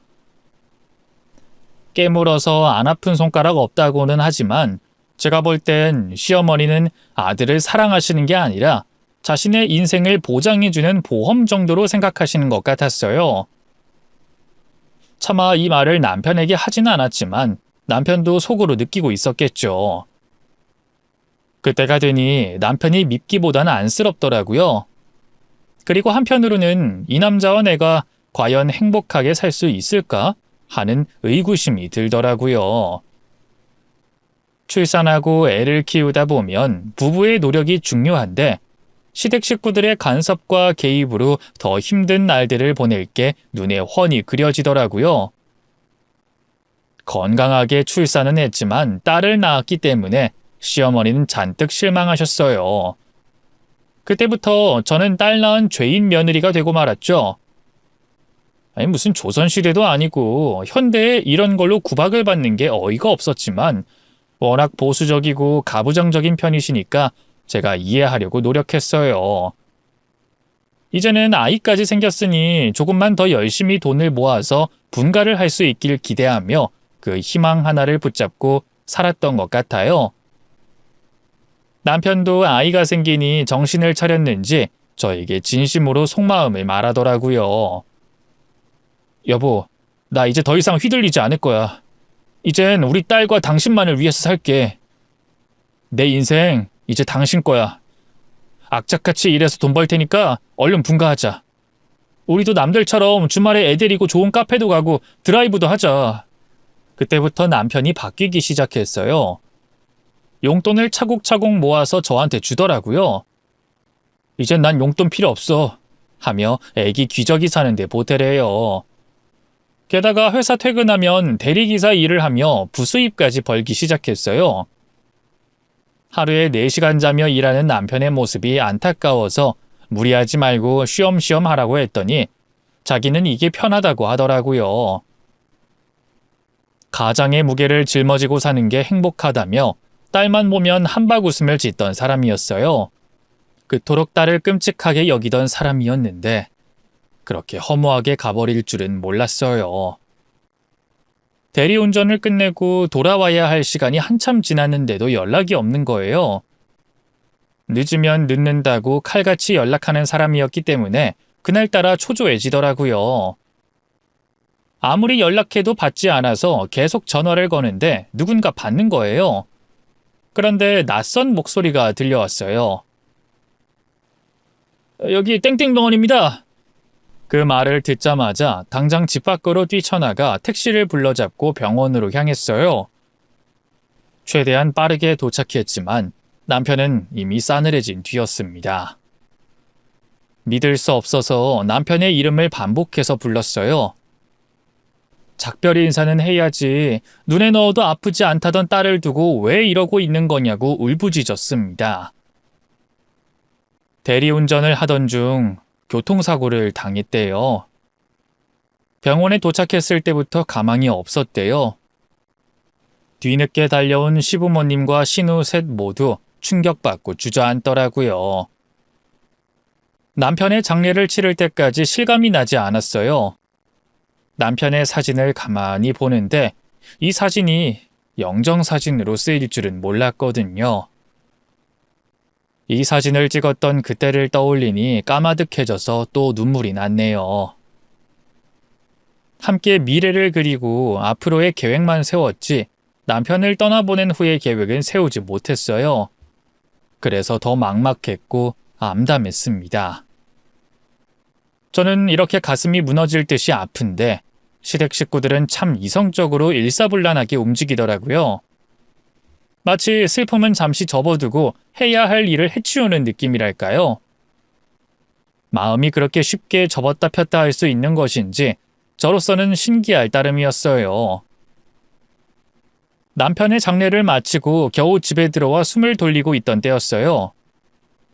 A: 깨물어서 안 아픈 손가락 없다고는 하지만 제가 볼 땐 시어머니는 아들을 사랑하시는 게 아니라 자신의 인생을 보장해주는 보험 정도로 생각하시는 것 같았어요. 차마 이 말을 남편에게 하진 않았지만 남편도 속으로 느끼고 있었겠죠. 그때가 되니 남편이 밉기보다는 안쓰럽더라고요. 그리고 한편으로는 이 남자와 내가 과연 행복하게 살 수 있을까 하는 의구심이 들더라고요. 출산하고 애를 키우다 보면 부부의 노력이 중요한데 시댁 식구들의 간섭과 개입으로 더 힘든 날들을 보낼 게 눈에 훤히 그려지더라고요. 건강하게 출산은 했지만 딸을 낳았기 때문에 시어머니는 잔뜩 실망하셨어요. 그때부터 저는 딸 낳은 죄인 며느리가 되고 말았죠. 아니 무슨 조선시대도 아니고 현대에 이런 걸로 구박을 받는 게 어이가 없었지만 워낙 보수적이고 가부장적인 편이시니까 제가 이해하려고 노력했어요. 이제는 아이까지 생겼으니 조금만 더 열심히 돈을 모아서 분가를 할 수 있길 기대하며 그 희망 하나를 붙잡고 살았던 것 같아요. 남편도 아이가 생기니 정신을 차렸는지 저에게 진심으로 속마음을 말하더라고요. 여보, 나 이제 더 이상 휘둘리지 않을 거야. 이젠 우리 딸과 당신만을 위해서 살게. 내 인생 이제 당신 거야. 악착같이 일해서 돈 벌 테니까 얼른 분가하자. 우리도 남들처럼 주말에 애 데리고 좋은 카페도 가고 드라이브도 하자. 그때부터 남편이 바뀌기 시작했어요. 용돈을 차곡차곡 모아서 저한테 주더라고요. 이젠 난 용돈 필요 없어 하며 애기 기저귀 사는데 보태래요. 게다가 회사 퇴근하면 대리기사 일을 하며 부수입까지 벌기 시작했어요. 하루에 4시간 자며 일하는 남편의 모습이 안타까워서 무리하지 말고 쉬엄쉬엄 하라고 했더니 자기는 이게 편하다고 하더라고요. 가장의 무게를 짊어지고 사는 게 행복하다며 딸만 보면 한박 웃음을 짓던 사람이었어요. 그토록 딸을 끔찍하게 여기던 사람이었는데 그렇게 허무하게 가버릴 줄은 몰랐어요. 대리운전을 끝내고 돌아와야 할 시간이 한참 지났는데도 연락이 없는 거예요. 늦으면 늦는다고 칼같이 연락하는 사람이었기 때문에 그날따라 초조해지더라고요. 아무리 연락해도 받지 않아서 계속 전화를 거는데 누군가 받는 거예요. 그런데 낯선 목소리가 들려왔어요. 여기 땡땡병원입니다. 그 말을 듣자마자 당장 집 밖으로 뛰쳐나가 택시를 불러잡고 병원으로 향했어요. 최대한 빠르게 도착했지만 남편은 이미 싸늘해진 뒤였습니다. 믿을 수 없어서 남편의 이름을 반복해서 불렀어요. 작별 인사는 해야지. 눈에 넣어도 아프지 않다던 딸을 두고 왜 이러고 있는 거냐고 울부짖었습니다. 대리운전을 하던 중 교통사고를 당했대요. 병원에 도착했을 때부터 가망이 없었대요. 뒤늦게 달려온 시부모님과 신우 셋 모두 충격받고 주저앉더라고요. 남편의 장례를 치를 때까지 실감이 나지 않았어요. 남편의 사진을 가만히 보는데 이 사진이 영정사진으로 쓰일 줄은 몰랐거든요. 이 사진을 찍었던 그때를 떠올리니 까마득해져서 또 눈물이 났네요. 함께 미래를 그리고 앞으로의 계획만 세웠지 남편을 떠나보낸 후의 계획은 세우지 못했어요. 그래서 더 막막했고 암담했습니다. 저는 이렇게 가슴이 무너질 듯이 아픈데 시댁 식구들은 참 이성적으로 일사불란하게 움직이더라고요. 마치 슬픔은 잠시 접어두고 해야 할 일을 해치우는 느낌이랄까요? 마음이 그렇게 쉽게 접었다 폈다 할 수 있는 것인지 저로서는 신기할 따름이었어요. 남편의 장례를 마치고 겨우 집에 들어와 숨을 돌리고 있던 때였어요.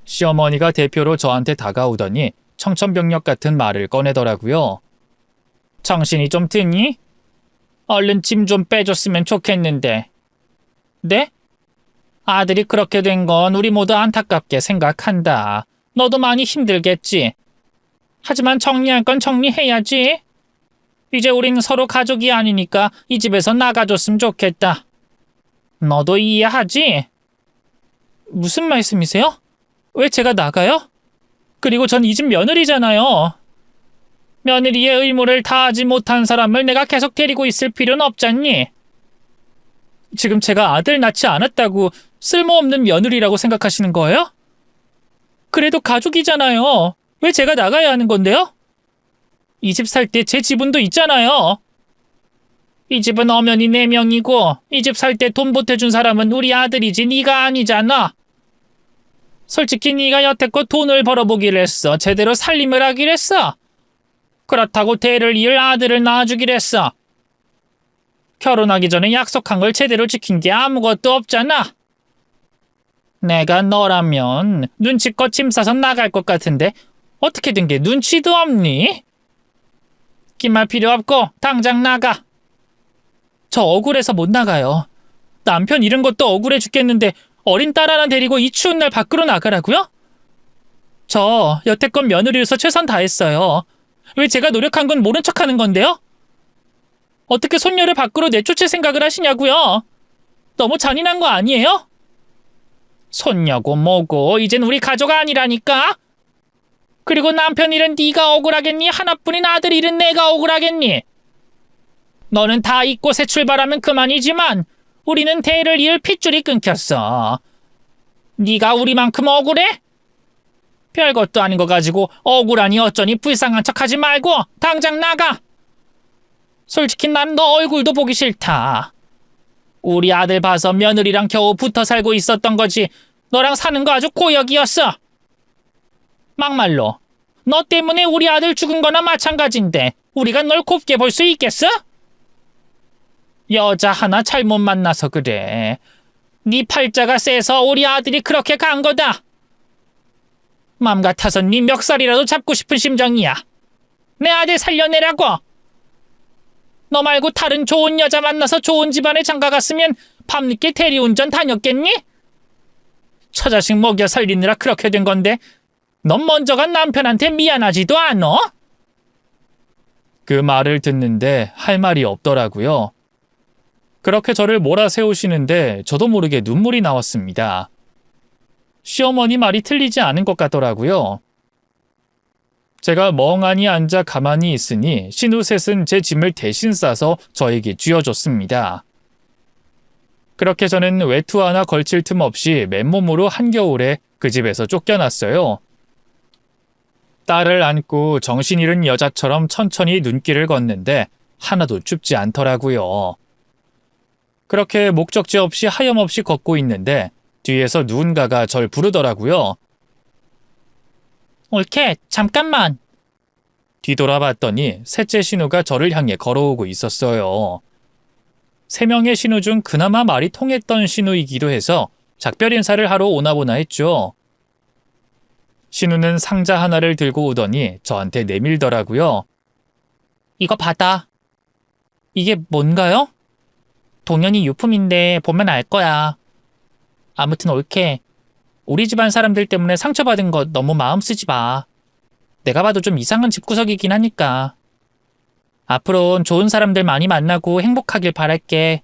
A: 시어머니가 대표로 저한테 다가오더니 청천벽력 같은 말을 꺼내더라고요. 정신이 좀 드니? 얼른 짐 좀 빼줬으면 좋겠는데. 네? 아들이 그렇게 된 건 우리 모두 안타깝게 생각한다. 너도 많이 힘들겠지. 하지만 정리할 건 정리해야지. 이제 우린 서로 가족이 아니니까 이 집에서 나가줬으면 좋겠다. 너도 이해하지? 무슨 말씀이세요? 왜 제가 나가요? 그리고 전 이 집 며느리잖아요. 며느리의 의무를 다하지 못한 사람을 내가 계속 데리고 있을 필요는 없잖니. 지금 제가 아들 낳지 않았다고 쓸모없는 며느리라고 생각하시는 거예요? 그래도 가족이잖아요. 왜 제가 나가야 하는 건데요? 이 집 살 때 제 지분도 있잖아요. 이 집은 엄연히 4명이고 이 집 살 때 돈 보태준 사람은 우리 아들이지 네가 아니잖아. 솔직히 네가 여태껏 돈을 벌어보기로 했어. 제대로 살림을 하기로 했어. 그렇다고 대를 이을 아들을 낳아주기로 했어. 결혼하기 전에 약속한 걸 제대로 지킨 게 아무것도 없잖아. 내가 너라면 눈치껏 짐 싸서 나갈 것 같은데 어떻게 된 게 눈치도 없니? 긴 말 필요 없고 당장 나가. 저 억울해서 못 나가요. 남편 잃은 것도 억울해 죽겠는데 어린 딸 하나 데리고 이 추운 날 밖으로 나가라고요? 저 여태껏 며느리로서 최선 다했어요. 왜 제가 노력한 건 모른 척하는 건데요? 어떻게 손녀를 밖으로 내쫓을 생각을 하시냐고요? 너무 잔인한 거 아니에요? 손녀고 뭐고 이젠 우리 가족 아니라니까? 그리고 남편 잃은 네가 억울하겠니? 하나뿐인 아들 잃은 내가 억울하겠니? 너는 다 잊고 새 출발하면 그만이지만 우리는 대를 이을 핏줄이 끊겼어. 네가 우리만큼 억울해? 별것도 아닌 거 가지고 억울하니 어쩌니 불쌍한 척하지 말고 당장 나가. 솔직히 난 너 얼굴도 보기 싫다. 우리 아들 봐서 며느리랑 겨우 붙어 살고 있었던 거지 너랑 사는 거 아주 고역이었어. 막말로 너 때문에 우리 아들 죽은 거나 마찬가지인데 우리가 널 곱게 볼 수 있겠어? 여자 하나 잘못 만나서 그래. 네 팔자가 세서 우리 아들이 그렇게 간 거다. 맘 같아서 네 멱살이라도 잡고 싶은 심정이야. 내 아들 살려내라고. 너 말고 다른 좋은 여자 만나서 좋은 집안에 장가갔으면 밤늦게 대리운전 다녔겠니? 처자식 먹여 살리느라 그렇게 된 건데 넌 먼저 간 남편한테 미안하지도 않어? 그 말을 듣는데 할 말이 없더라고요. 그렇게 저를 몰아세우시는데 저도 모르게 눈물이 나왔습니다. 시어머니 말이 틀리지 않은 것 같더라고요. 제가 멍하니 앉아 가만히 있으니 신우셋은 제 짐을 대신 싸서 저에게 쥐어줬습니다. 그렇게 저는 외투 하나 걸칠 틈 없이 맨몸으로 한겨울에 그 집에서 쫓겨났어요. 딸을 안고 정신 잃은 여자처럼 천천히 눈길을 걷는데 하나도 춥지 않더라고요. 그렇게 목적지 없이 하염없이 걷고 있는데 뒤에서 누군가가 절 부르더라고요. 올케, 잠깐만. 뒤돌아봤더니 셋째 신우가 저를 향해 걸어오고 있었어요. 3명의 신우 중 그나마 말이 통했던 신우이기도 해서 작별 인사를 하러 오나보나 했죠. 신우는 상자 하나를 들고 오더니 저한테 내밀더라고요. 이거 받아. 이게 뭔가요? 동현이 유품인데 보면 알 거야. 아무튼 올케, 우리 집안 사람들 때문에 상처받은 거 너무 마음 쓰지 마. 내가 봐도 좀 이상한 집구석이긴 하니까. 앞으로는 좋은 사람들 많이 만나고 행복하길 바랄게.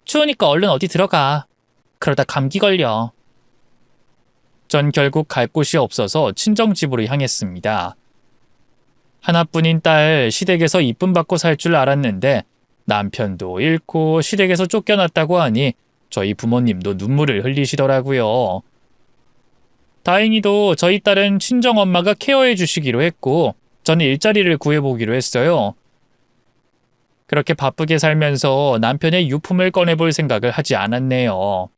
A: 추우니까 얼른 어디 들어가. 그러다 감기 걸려. 전 결국 갈 곳이 없어서 친정집으로 향했습니다. 하나뿐인 딸 시댁에서 이쁨 받고 살 줄 알았는데 남편도 잃고 시댁에서 쫓겨났다고 하니 저희 부모님도 눈물을 흘리시더라고요. 다행히도 저희 딸은 친정엄마가 케어해 주시기로 했고 저는 일자리를 구해보기로 했어요. 그렇게 바쁘게 살면서 남편의 유품을 꺼내볼 생각을 하지 않았네요.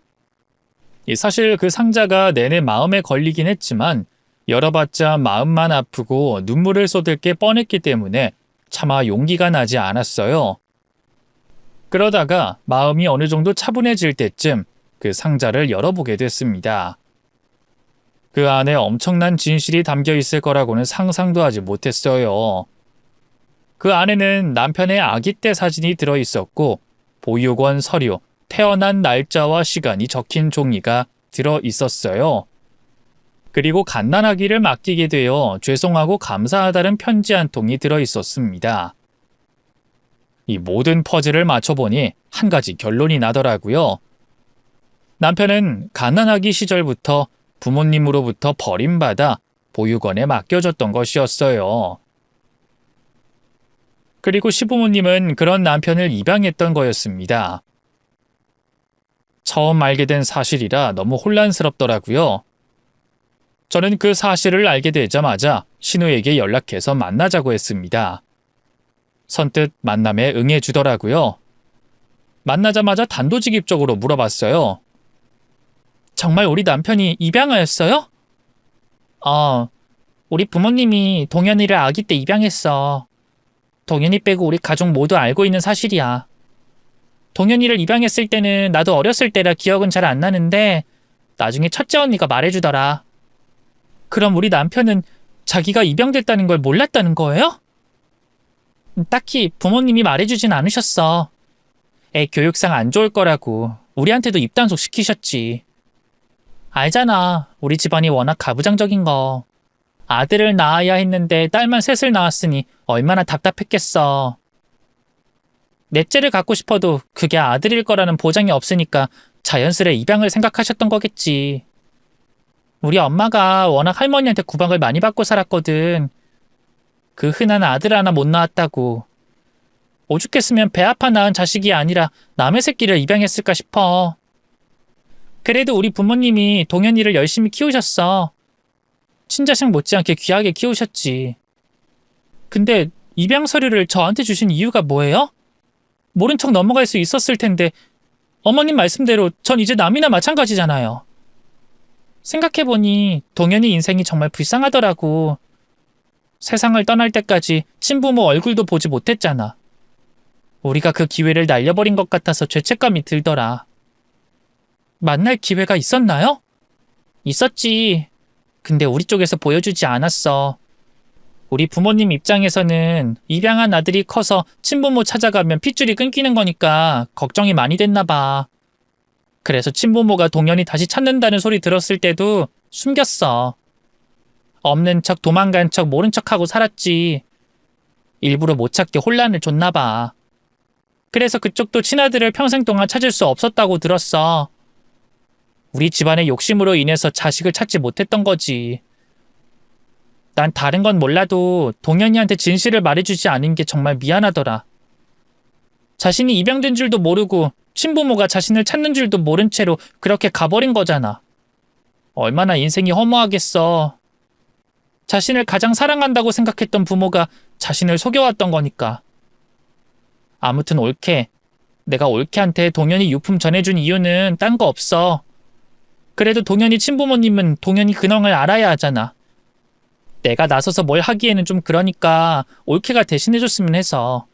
A: 사실 그 상자가 내내 마음에 걸리긴 했지만 열어봤자 마음만 아프고 눈물을 쏟을 게 뻔했기 때문에 차마 용기가 나지 않았어요. 그러다가 마음이 어느 정도 차분해질 때쯤 그 상자를 열어보게 됐습니다. 그 안에 엄청난 진실이 담겨 있을 거라고는 상상도 하지 못했어요. 그 안에는 남편의 아기 때 사진이 들어있었고 보육원 서류, 태어난 날짜와 시간이 적힌 종이가 들어있었어요. 그리고 갓난아기를 맡기게 되어 죄송하고 감사하다는 편지 한 통이 들어있었습니다. 이 모든 퍼즐을 맞춰보니 한 가지 결론이 나더라고요. 남편은 갓난아기 시절부터 부모님으로부터 버림받아 보육원에 맡겨졌던 것이었어요. 그리고 시부모님은 그런 남편을 입양했던 거였습니다. 처음 알게 된 사실이라 너무 혼란스럽더라고요. 저는 그 사실을 알게 되자마자 신우에게 연락해서 만나자고 했습니다. 선뜻 만남에 응해주더라고요. 만나자마자 단도직입적으로 물어봤어요. 정말 우리 남편이 입양하였어요? 우리 부모님이 동현이를 아기 때 입양했어. 동현이 빼고 우리 가족 모두 알고 있는 사실이야. 동현이를 입양했을 때는 나도 어렸을 때라 기억은 잘 안 나는데 나중에 첫째 언니가 말해주더라. 그럼 우리 남편은 자기가 입양됐다는 걸 몰랐다는 거예요? 딱히 부모님이 말해주진 않으셨어. 애 교육상 안 좋을 거라고 우리한테도 입단속 시키셨지. 알잖아. 우리 집안이 워낙 가부장적인 거. 아들을 낳아야 했는데 딸만 셋을 낳았으니 얼마나 답답했겠어. 넷째를 갖고 싶어도 그게 아들일 거라는 보장이 없으니까 자연스레 입양을 생각하셨던 거겠지. 우리 엄마가 워낙 할머니한테 구박을 많이 받고 살았거든. 그 흔한 아들 하나 못 낳았다고. 오죽했으면 배 아파 낳은 자식이 아니라 남의 새끼를 입양했을까 싶어. 그래도 우리 부모님이 동현이를 열심히 키우셨어. 친자식 못지않게 귀하게 키우셨지. 근데 입양 서류를 저한테 주신 이유가 뭐예요? 모른 척 넘어갈 수 있었을 텐데 어머님 말씀대로 전 이제 남이나 마찬가지잖아요. 생각해보니 동현이 인생이 정말 불쌍하더라고. 세상을 떠날 때까지 친부모 얼굴도 보지 못했잖아. 우리가 그 기회를 날려버린 것 같아서 죄책감이 들더라. 만날 기회가 있었나요? 있었지. 근데 우리 쪽에서 보여주지 않았어. 우리 부모님 입장에서는 입양한 아들이 커서 친부모 찾아가면 핏줄이 끊기는 거니까 걱정이 많이 됐나 봐. 그래서 친부모가 동현이 다시 찾는다는 소리 들었을 때도 숨겼어. 없는 척 도망간 척 모른 척하고 살았지. 일부러 못 찾게 혼란을 줬나 봐. 그래서 그쪽도 친아들을 평생 동안 찾을 수 없었다고 들었어. 우리 집안의 욕심으로 인해서 자식을 찾지 못했던 거지. 난 다른 건 몰라도 동현이한테 진실을 말해주지 않은 게 정말 미안하더라. 자신이 입양된 줄도 모르고 친부모가 자신을 찾는 줄도 모른 채로 그렇게 가버린 거잖아. 얼마나 인생이 허무하겠어. 자신을 가장 사랑한다고 생각했던 부모가 자신을 속여왔던 거니까. 아무튼 옳게. 내가 옳게한테 동현이 유품 전해준 이유는 딴 거 없어. 그래도 동현이 친부모님은 동현이 근황을 알아야 하잖아. 내가 나서서 뭘 하기에는 좀 그러니까 옳게가 대신해줬으면 해서.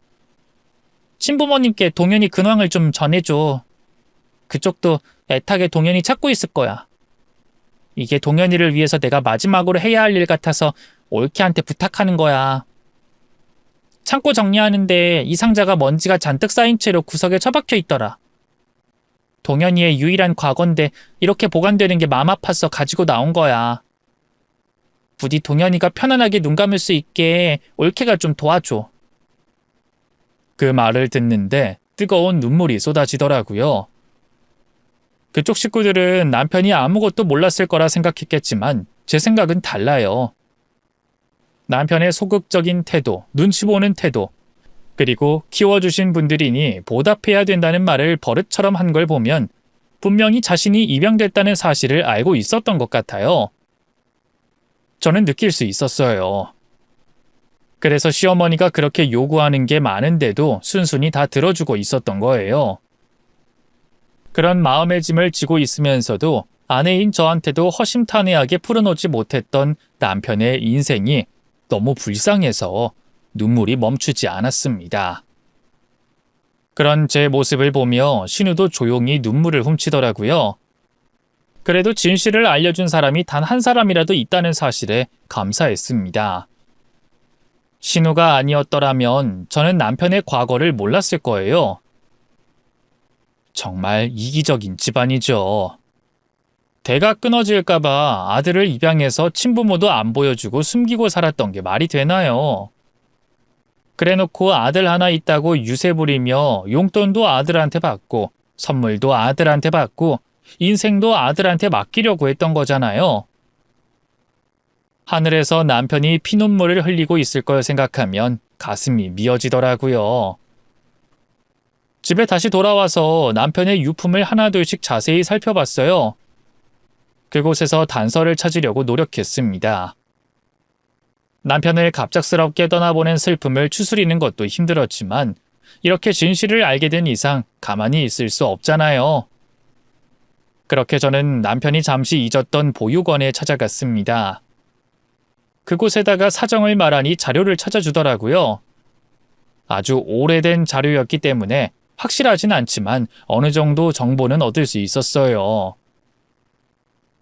A: 친부모님께 동현이 근황을 좀 전해줘. 그쪽도 애타게 동현이 찾고 있을 거야. 이게 동현이를 위해서 내가 마지막으로 해야 할 일 같아서 옳게한테 부탁하는 거야. 창고 정리하는데 이 상자가 먼지가 잔뜩 쌓인 채로 구석에 처박혀 있더라. 동현이의 유일한 과거인데 이렇게 보관되는 게 마음 아파서 가지고 나온 거야. 부디 동현이가 편안하게 눈 감을 수 있게 옳게가 좀 도와줘. 그 말을 듣는데 뜨거운 눈물이 쏟아지더라고요. 그쪽 식구들은 남편이 아무것도 몰랐을 거라 생각했겠지만 제 생각은 달라요. 남편의 소극적인 태도, 눈치 보는 태도, 그리고 키워주신 분들이니 보답해야 된다는 말을 버릇처럼 한 걸 보면 분명히 자신이 입양됐다는 사실을 알고 있었던 것 같아요. 저는 느낄 수 있었어요. 그래서 시어머니가 그렇게 요구하는 게 많은데도 순순히 다 들어주고 있었던 거예요. 그런 마음의 짐을 지고 있으면서도 아내인 저한테도 허심탄회하게 풀어놓지 못했던 남편의 인생이 너무 불쌍해서 눈물이 멈추지 않았습니다. 그런 제 모습을 보며 신우도 조용히 눈물을 훔치더라고요. 그래도 진실을 알려준 사람이 단 한 사람이라도 있다는 사실에 감사했습니다. 신우가 아니었더라면 저는 남편의 과거를 몰랐을 거예요. 정말 이기적인 집안이죠. 대가 끊어질까봐 아들을 입양해서 친부모도 안 보여주고 숨기고 살았던 게 말이 되나요? 그래놓고 아들 하나 있다고 유세 부리며 용돈도 아들한테 받고 선물도 아들한테 받고 인생도 아들한테 맡기려고 했던 거잖아요. 하늘에서 남편이 피눈물을 흘리고 있을 걸 생각하면 가슴이 미어지더라고요. 집에 다시 돌아와서 남편의 유품을 하나둘씩 자세히 살펴봤어요. 그곳에서 단서를 찾으려고 노력했습니다. 남편을 갑작스럽게 떠나보낸 슬픔을 추스리는 것도 힘들었지만 이렇게 진실을 알게 된 이상 가만히 있을 수 없잖아요. 그렇게 저는 남편이 잠시 잊었던 보육원에 찾아갔습니다. 그곳에다가 사정을 말하니 자료를 찾아주더라고요. 아주 오래된 자료였기 때문에 확실하진 않지만 어느 정도 정보는 얻을 수 있었어요.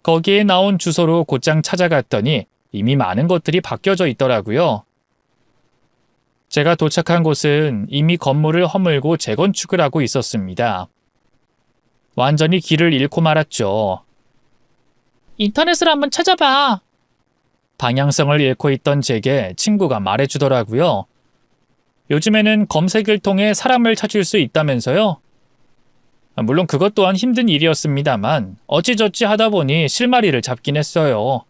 A: 거기에 나온 주소로 곧장 찾아갔더니 이미 많은 것들이 바뀌어져 있더라고요. 제가 도착한 곳은 이미 건물을 허물고 재건축을 하고 있었습니다. 완전히 길을 잃고 말았죠. 인터넷을 한번 찾아봐. 방향성을 잃고 있던 제게 친구가 말해주더라고요. 요즘에는 검색을 통해 사람을 찾을 수 있다면서요? 물론 그것 또한 힘든 일이었습니다만 어찌저찌 하다 보니 실마리를 잡긴 했어요.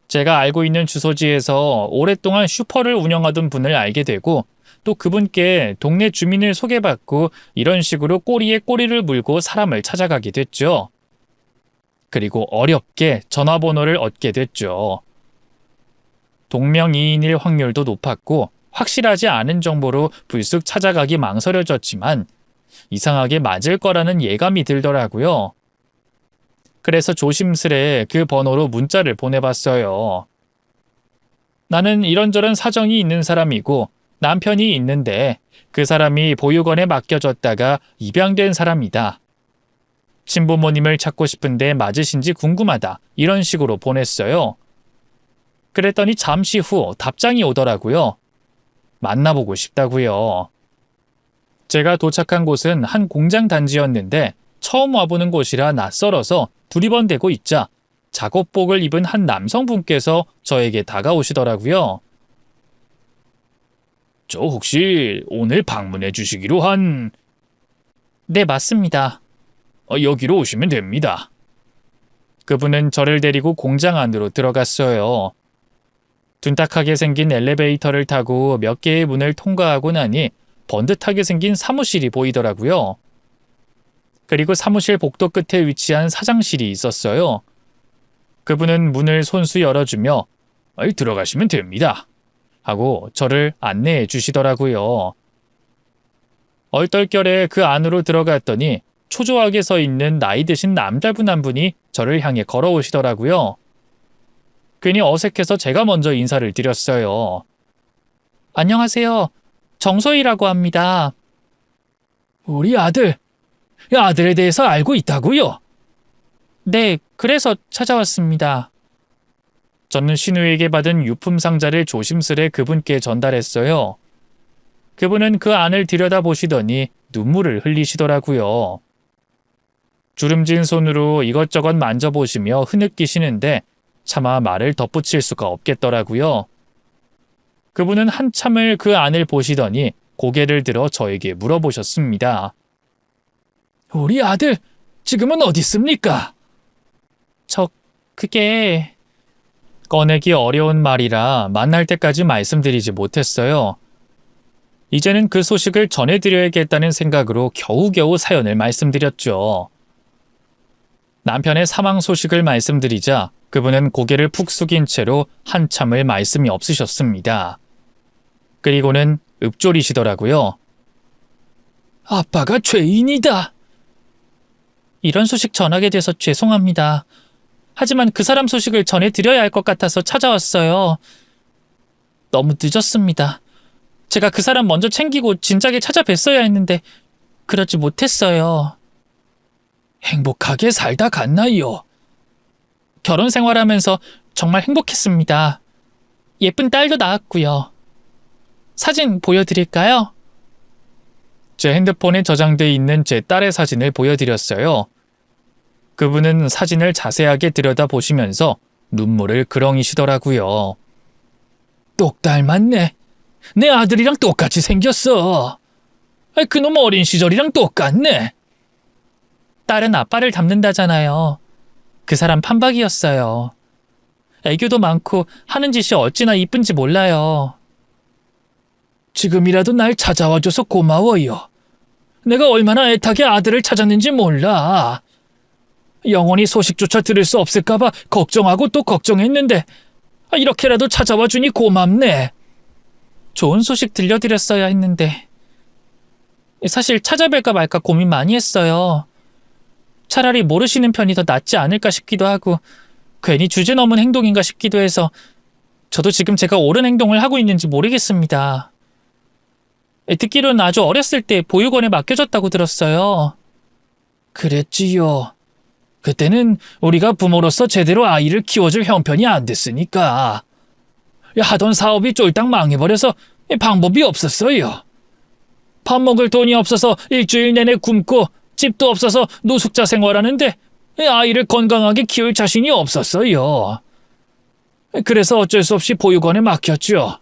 A: 제가 알고 있는 주소지에서 오랫동안 슈퍼를 운영하던 분을 알게 되고 또 그분께 동네 주민을 소개받고 이런 식으로 꼬리에 꼬리를 물고 사람을 찾아가게 됐죠. 그리고 어렵게 전화번호를 얻게 됐죠. 동명이인일 확률도 높았고 확실하지 않은 정보로 불쑥 찾아가기 망설여졌지만 이상하게 맞을 거라는 예감이 들더라고요. 그래서 조심스레 그 번호로 문자를 보내봤어요. 나는 이런저런 사정이 있는 사람이고 남편이 있는데 그 사람이 보육원에 맡겨졌다가 입양된 사람이다. 친부모님을 찾고 싶은데 맞으신지 궁금하다. 이런 식으로 보냈어요. 그랬더니 잠시 후 답장이 오더라고요. 만나보고 싶다고요. 제가 도착한 곳은 한 공장 단지였는데 처음 와보는 곳이라 낯설어서 두리번대고 있자 작업복을 입은 한 남성분께서 저에게 다가오시더라고요. 저 혹시 오늘 방문해 주시기로 한... 네, 맞습니다. 여기로 오시면 됩니다. 그분은 저를 데리고 공장 안으로 들어갔어요. 둔탁하게 생긴 엘리베이터를 타고 몇 개의 문을 통과하고 나니 번듯하게 생긴 사무실이 보이더라고요. 그리고 사무실 복도 끝에 위치한 사장실이 있었어요. 그분은 문을 손수 열어주며 들어가시면 됩니다. 하고 저를 안내해 주시더라고요. 얼떨결에 그 안으로 들어갔더니 초조하게 서 있는 나이 드신 남자분 한 분이 저를 향해 걸어오시더라고요. 괜히 어색해서 제가 먼저 인사를 드렸어요. 안녕하세요. 정소희라고 합니다. 우리 아들에 대해서 알고 있다고요? 네, 그래서 찾아왔습니다. 저는 신우에게 받은 유품 상자를 조심스레 그분께 전달했어요. 그분은 그 안을 들여다보시더니 눈물을 흘리시더라고요. 주름진 손으로 이것저것 만져보시며 흐느끼시는데 차마 말을 덧붙일 수가 없겠더라고요. 그분은 한참을 그 안을 보시더니 고개를 들어 저에게 물어보셨습니다. 우리 아들, 지금은 어디 있습니까? 그게... 꺼내기 어려운 말이라 만날 때까지 말씀드리지 못했어요. 이제는 그 소식을 전해드려야겠다는 생각으로 겨우겨우 사연을 말씀드렸죠. 남편의 사망 소식을 말씀드리자 그분은 고개를 푹 숙인 채로 한참을 말씀이 없으셨습니다. 그리고는 읊조리시더라고요. 아빠가 죄인이다. 이런 소식 전하게 돼서 죄송합니다. 하지만 그 사람 소식을 전해드려야 할 것 같아서 찾아왔어요. 너무 늦었습니다. 제가 그 사람 먼저 챙기고 진작에 찾아뵀어야 했는데 그러지 못했어요. 행복하게 살다 갔나요? 결혼 생활하면서 정말 행복했습니다. 예쁜 딸도 낳았고요. 사진 보여드릴까요? 제 핸드폰에 저장돼 있는 제 딸의 사진을 보여드렸어요. 그분은 사진을 자세하게 들여다보시면서 눈물을 그렁이시더라고요. 똑 닮았네. 내 아들이랑 똑같이 생겼어. 그놈 어린 시절이랑 똑같네. 딸은 아빠를 닮는다잖아요. 그 사람 판박이었어요. 애교도 많고 하는 짓이 어찌나 이쁜지 몰라요. 지금이라도 날 찾아와줘서 고마워요. 내가 얼마나 애타게 아들을 찾았는지 몰라. 영원히 소식조차 들을 수 없을까봐 걱정하고 또 걱정했는데 이렇게라도 찾아와 주니 고맙네. 좋은 소식 들려드렸어야 했는데 사실 찾아뵐까 말까 고민 많이 했어요. 차라리 모르시는 편이 더 낫지 않을까 싶기도 하고 괜히 주제 넘은 행동인가 싶기도 해서 저도 지금 제가 옳은 행동을 하고 있는지 모르겠습니다. 듣기로는 아주 어렸을 때 보육원에 맡겨졌다고 들었어요. 그랬지요. 그때는 우리가 부모로서 제대로 아이를 키워줄 형편이 안 됐으니까. 하던 사업이 쫄딱 망해버려서 방법이 없었어요. 밥 먹을 돈이 없어서 일주일 내내 굶고 집도 없어서 노숙자 생활하는데 아이를 건강하게 키울 자신이 없었어요. 그래서 어쩔 수 없이 보육원에 맡겼죠.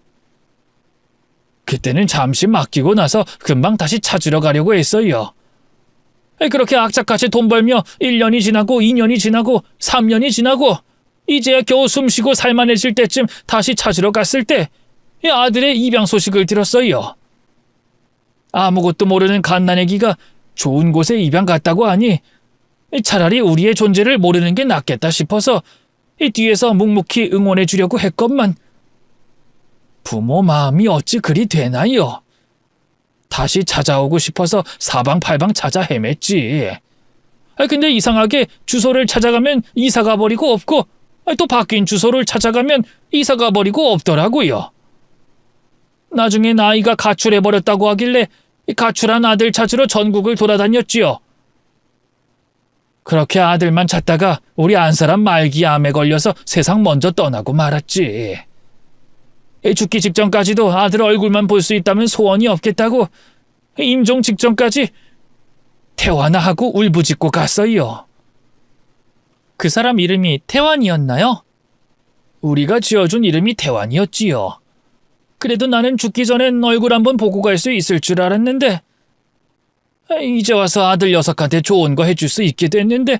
A: 그때는 잠시 맡기고 나서 금방 다시 찾으러 가려고 했어요. 그렇게 악착같이 돈 벌며 1년이 지나고 2년이 지나고 3년이 지나고 이제야 겨우 숨쉬고 살만해질 때쯤 다시 찾으러 갔을 때 아들의 입양 소식을 들었어요. 아무것도 모르는 갓난아기가 좋은 곳에 입양 갔다고 하니 차라리 우리의 존재를 모르는 게 낫겠다 싶어서 뒤에서 묵묵히 응원해 주려고 했건만 부모 마음이 어찌 그리 되나요? 다시 찾아오고 싶어서 사방팔방 찾아 헤맸지. 근데 이상하게 주소를 찾아가면 이사가 버리고 없고 또 바뀐 주소를 찾아가면 이사가 버리고 없더라고요. 나중에 아이가 가출해버렸다고 하길래 가출한 아들 찾으러 전국을 돌아다녔지요. 그렇게 아들만 찾다가 우리 안사람 말기암에 걸려서 세상 먼저 떠나고 말았지. 죽기 직전까지도 아들 얼굴만 볼 수 있다면 소원이 없겠다고 임종 직전까지 태환아 하고 울부짖고 갔어요. 그 사람 이름이 태환이었나요? 우리가 지어준 이름이 태환이었지요. 그래도 나는 죽기 전엔 얼굴 한번 보고 갈 수 있을 줄 알았는데 이제 와서 아들 녀석한테 좋은 거 해줄 수 있게 됐는데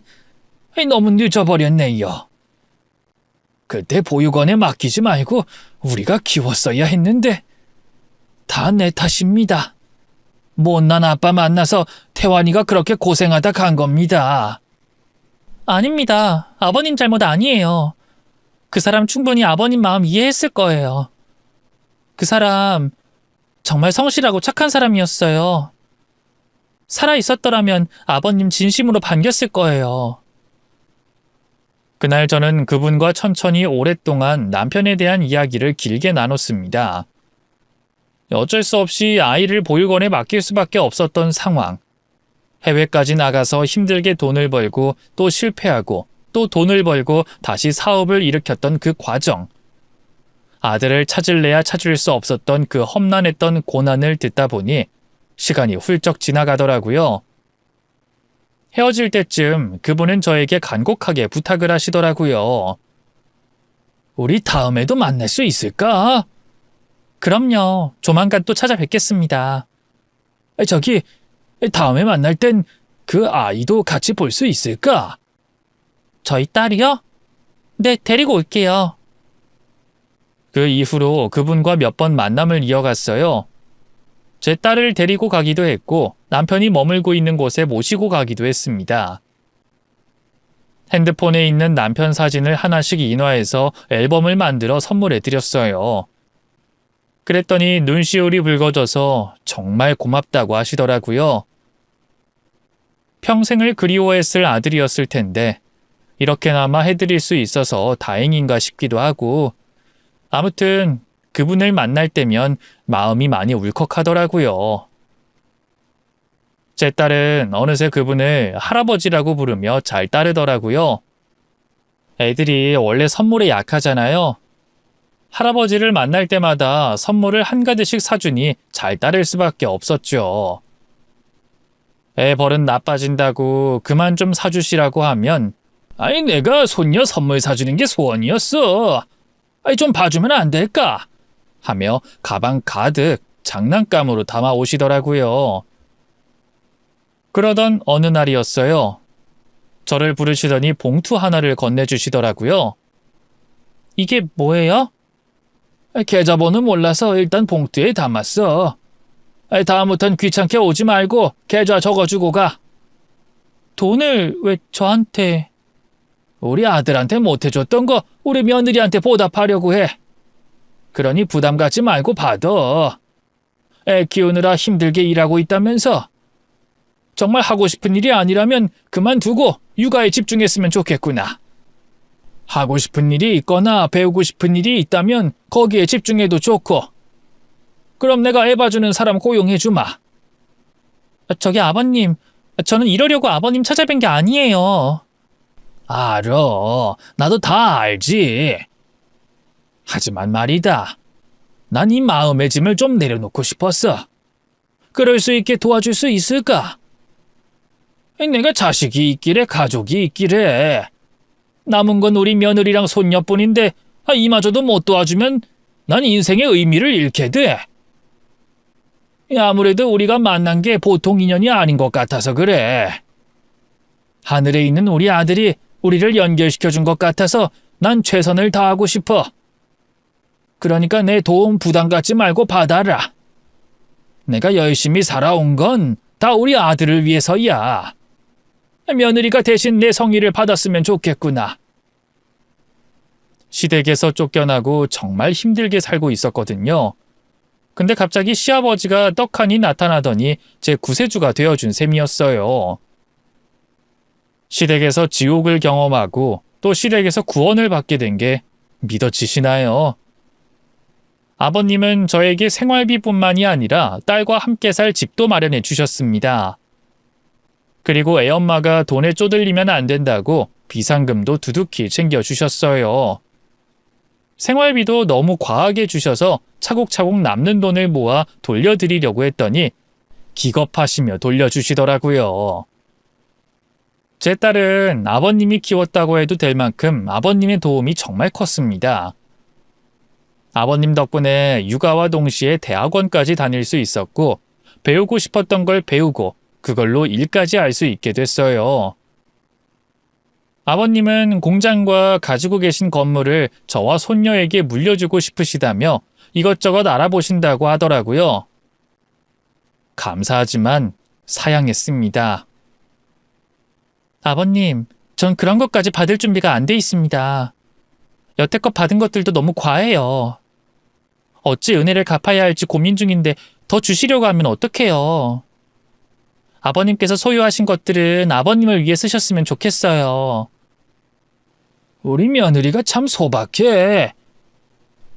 A: 너무 늦어버렸네요. 그때 보육원에 맡기지 말고 우리가 키웠어야 했는데 다 내 탓입니다. 못난 아빠 만나서 태환이가 그렇게 고생하다 간 겁니다. 아닙니다. 아버님 잘못 아니에요. 그 사람 충분히 아버님 마음 이해했을 거예요. 그 사람 정말 성실하고 착한 사람이었어요. 살아있었더라면 아버님 진심으로 반겼을 거예요. 그날 저는 그분과 천천히 오랫동안 남편에 대한 이야기를 길게 나눴습니다. 어쩔 수 없이 아이를 보육원에 맡길 수밖에 없었던 상황. 해외까지 나가서 힘들게 돈을 벌고 또 실패하고 또 돈을 벌고 다시 사업을 일으켰던 그 과정. 아들을 찾을래야 찾을 수 없었던 그 험난했던 고난을 듣다 보니 시간이 훌쩍 지나가더라고요. 헤어질 때쯤 그분은 저에게 간곡하게 부탁을 하시더라고요. 우리 다음에도 만날 수 있을까? 그럼요. 조만간 또 찾아뵙겠습니다. 저기, 다음에 만날 땐 그 아이도 같이 볼 수 있을까? 저희 딸이요? 네, 데리고 올게요. 그 이후로 그분과 몇 번 만남을 이어갔어요. 제 딸을 데리고 가기도 했고 남편이 머물고 있는 곳에 모시고 가기도 했습니다. 핸드폰에 있는 남편 사진을 하나씩 인화해서 앨범을 만들어 선물해드렸어요. 그랬더니 눈시울이 붉어져서 정말 고맙다고 하시더라고요. 평생을 그리워했을 아들이었을 텐데 이렇게나마 해드릴 수 있어서 다행인가 싶기도 하고 아무튼 그분을 만날 때면 마음이 많이 울컥하더라고요. 제 딸은 어느새 그분을 할아버지라고 부르며 잘 따르더라고요. 애들이 원래 선물에 약하잖아요. 할아버지를 만날 때마다 선물을 한가득씩 사주니 잘 따를 수밖에 없었죠. 애 버릇 나빠진다고 그만 좀 사주시라고 하면 아이 내가 손녀 선물 사주는 게 소원이었어. 아이 좀 봐주면 안 될까? 하며 가방 가득 장난감으로 담아 오시더라고요. 그러던 어느 날이었어요. 저를 부르시더니 봉투 하나를 건네주시더라고요. 이게 뭐예요? 계좌번호 몰라서 일단 봉투에 담았어. 다음부턴 귀찮게 오지 말고 계좌 적어주고 가. 돈을 왜 저한테? 우리 아들한테 못해줬던 거 우리 며느리한테 보답하려고 해. 그러니 부담 갖지 말고 받아. 애 키우느라 힘들게 일하고 있다면서. 정말 하고 싶은 일이 아니라면 그만두고 육아에 집중했으면 좋겠구나. 하고 싶은 일이 있거나 배우고 싶은 일이 있다면 거기에 집중해도 좋고. 그럼 내가 애 봐주는 사람 고용해주마. 저기 아버님, 저는 이러려고 아버님 찾아뵌 게 아니에요. 알아. 나도 다 알지. 하지만 말이다. 난 이 마음의 짐을 좀 내려놓고 싶었어. 그럴 수 있게 도와줄 수 있을까? 내가 자식이 있기래 가족이 있기래. 남은 건 우리 며느리랑 손녀뿐인데 이마저도 못 도와주면 난 인생의 의미를 잃게 돼. 아무래도 우리가 만난 게 보통 인연이 아닌 것 같아서 그래. 하늘에 있는 우리 아들이 우리를 연결시켜준 것 같아서 난 최선을 다하고 싶어. 그러니까 내 도움 부담 갖지 말고 받아라. 내가 열심히 살아온 건 다 우리 아들을 위해서야. 며느리가 대신 내 성의를 받았으면 좋겠구나. 시댁에서 쫓겨나고 정말 힘들게 살고 있었거든요. 근데 갑자기 시아버지가 떡하니 나타나더니 제 구세주가 되어준 셈이었어요. 시댁에서 지옥을 경험하고 또 시댁에서 구원을 받게 된 게 믿어지시나요? 아버님은 저에게 생활비뿐만이 아니라 딸과 함께 살 집도 마련해 주셨습니다. 그리고 애엄마가 돈에 쪼들리면 안 된다고 비상금도 두둑히 챙겨주셨어요. 생활비도 너무 과하게 주셔서 차곡차곡 남는 돈을 모아 돌려드리려고 했더니 기겁하시며 돌려주시더라고요. 제 딸은 아버님이 키웠다고 해도 될 만큼 아버님의 도움이 정말 컸습니다. 아버님 덕분에 육아와 동시에 대학원까지 다닐 수 있었고 배우고 싶었던 걸 배우고 그걸로 일까지 할 수 있게 됐어요. 아버님은 공장과 가지고 계신 건물을 저와 손녀에게 물려주고 싶으시다며 이것저것 알아보신다고 하더라고요. 감사하지만 사양했습니다. 아버님, 전 그런 것까지 받을 준비가 안 돼 있습니다. 여태껏 받은 것들도 너무 과해요. 어찌 은혜를 갚아야 할지 고민 중인데 더 주시려고 하면 어떡해요. 아버님께서 소유하신 것들은 아버님을 위해 쓰셨으면 좋겠어요. 우리 며느리가 참 소박해.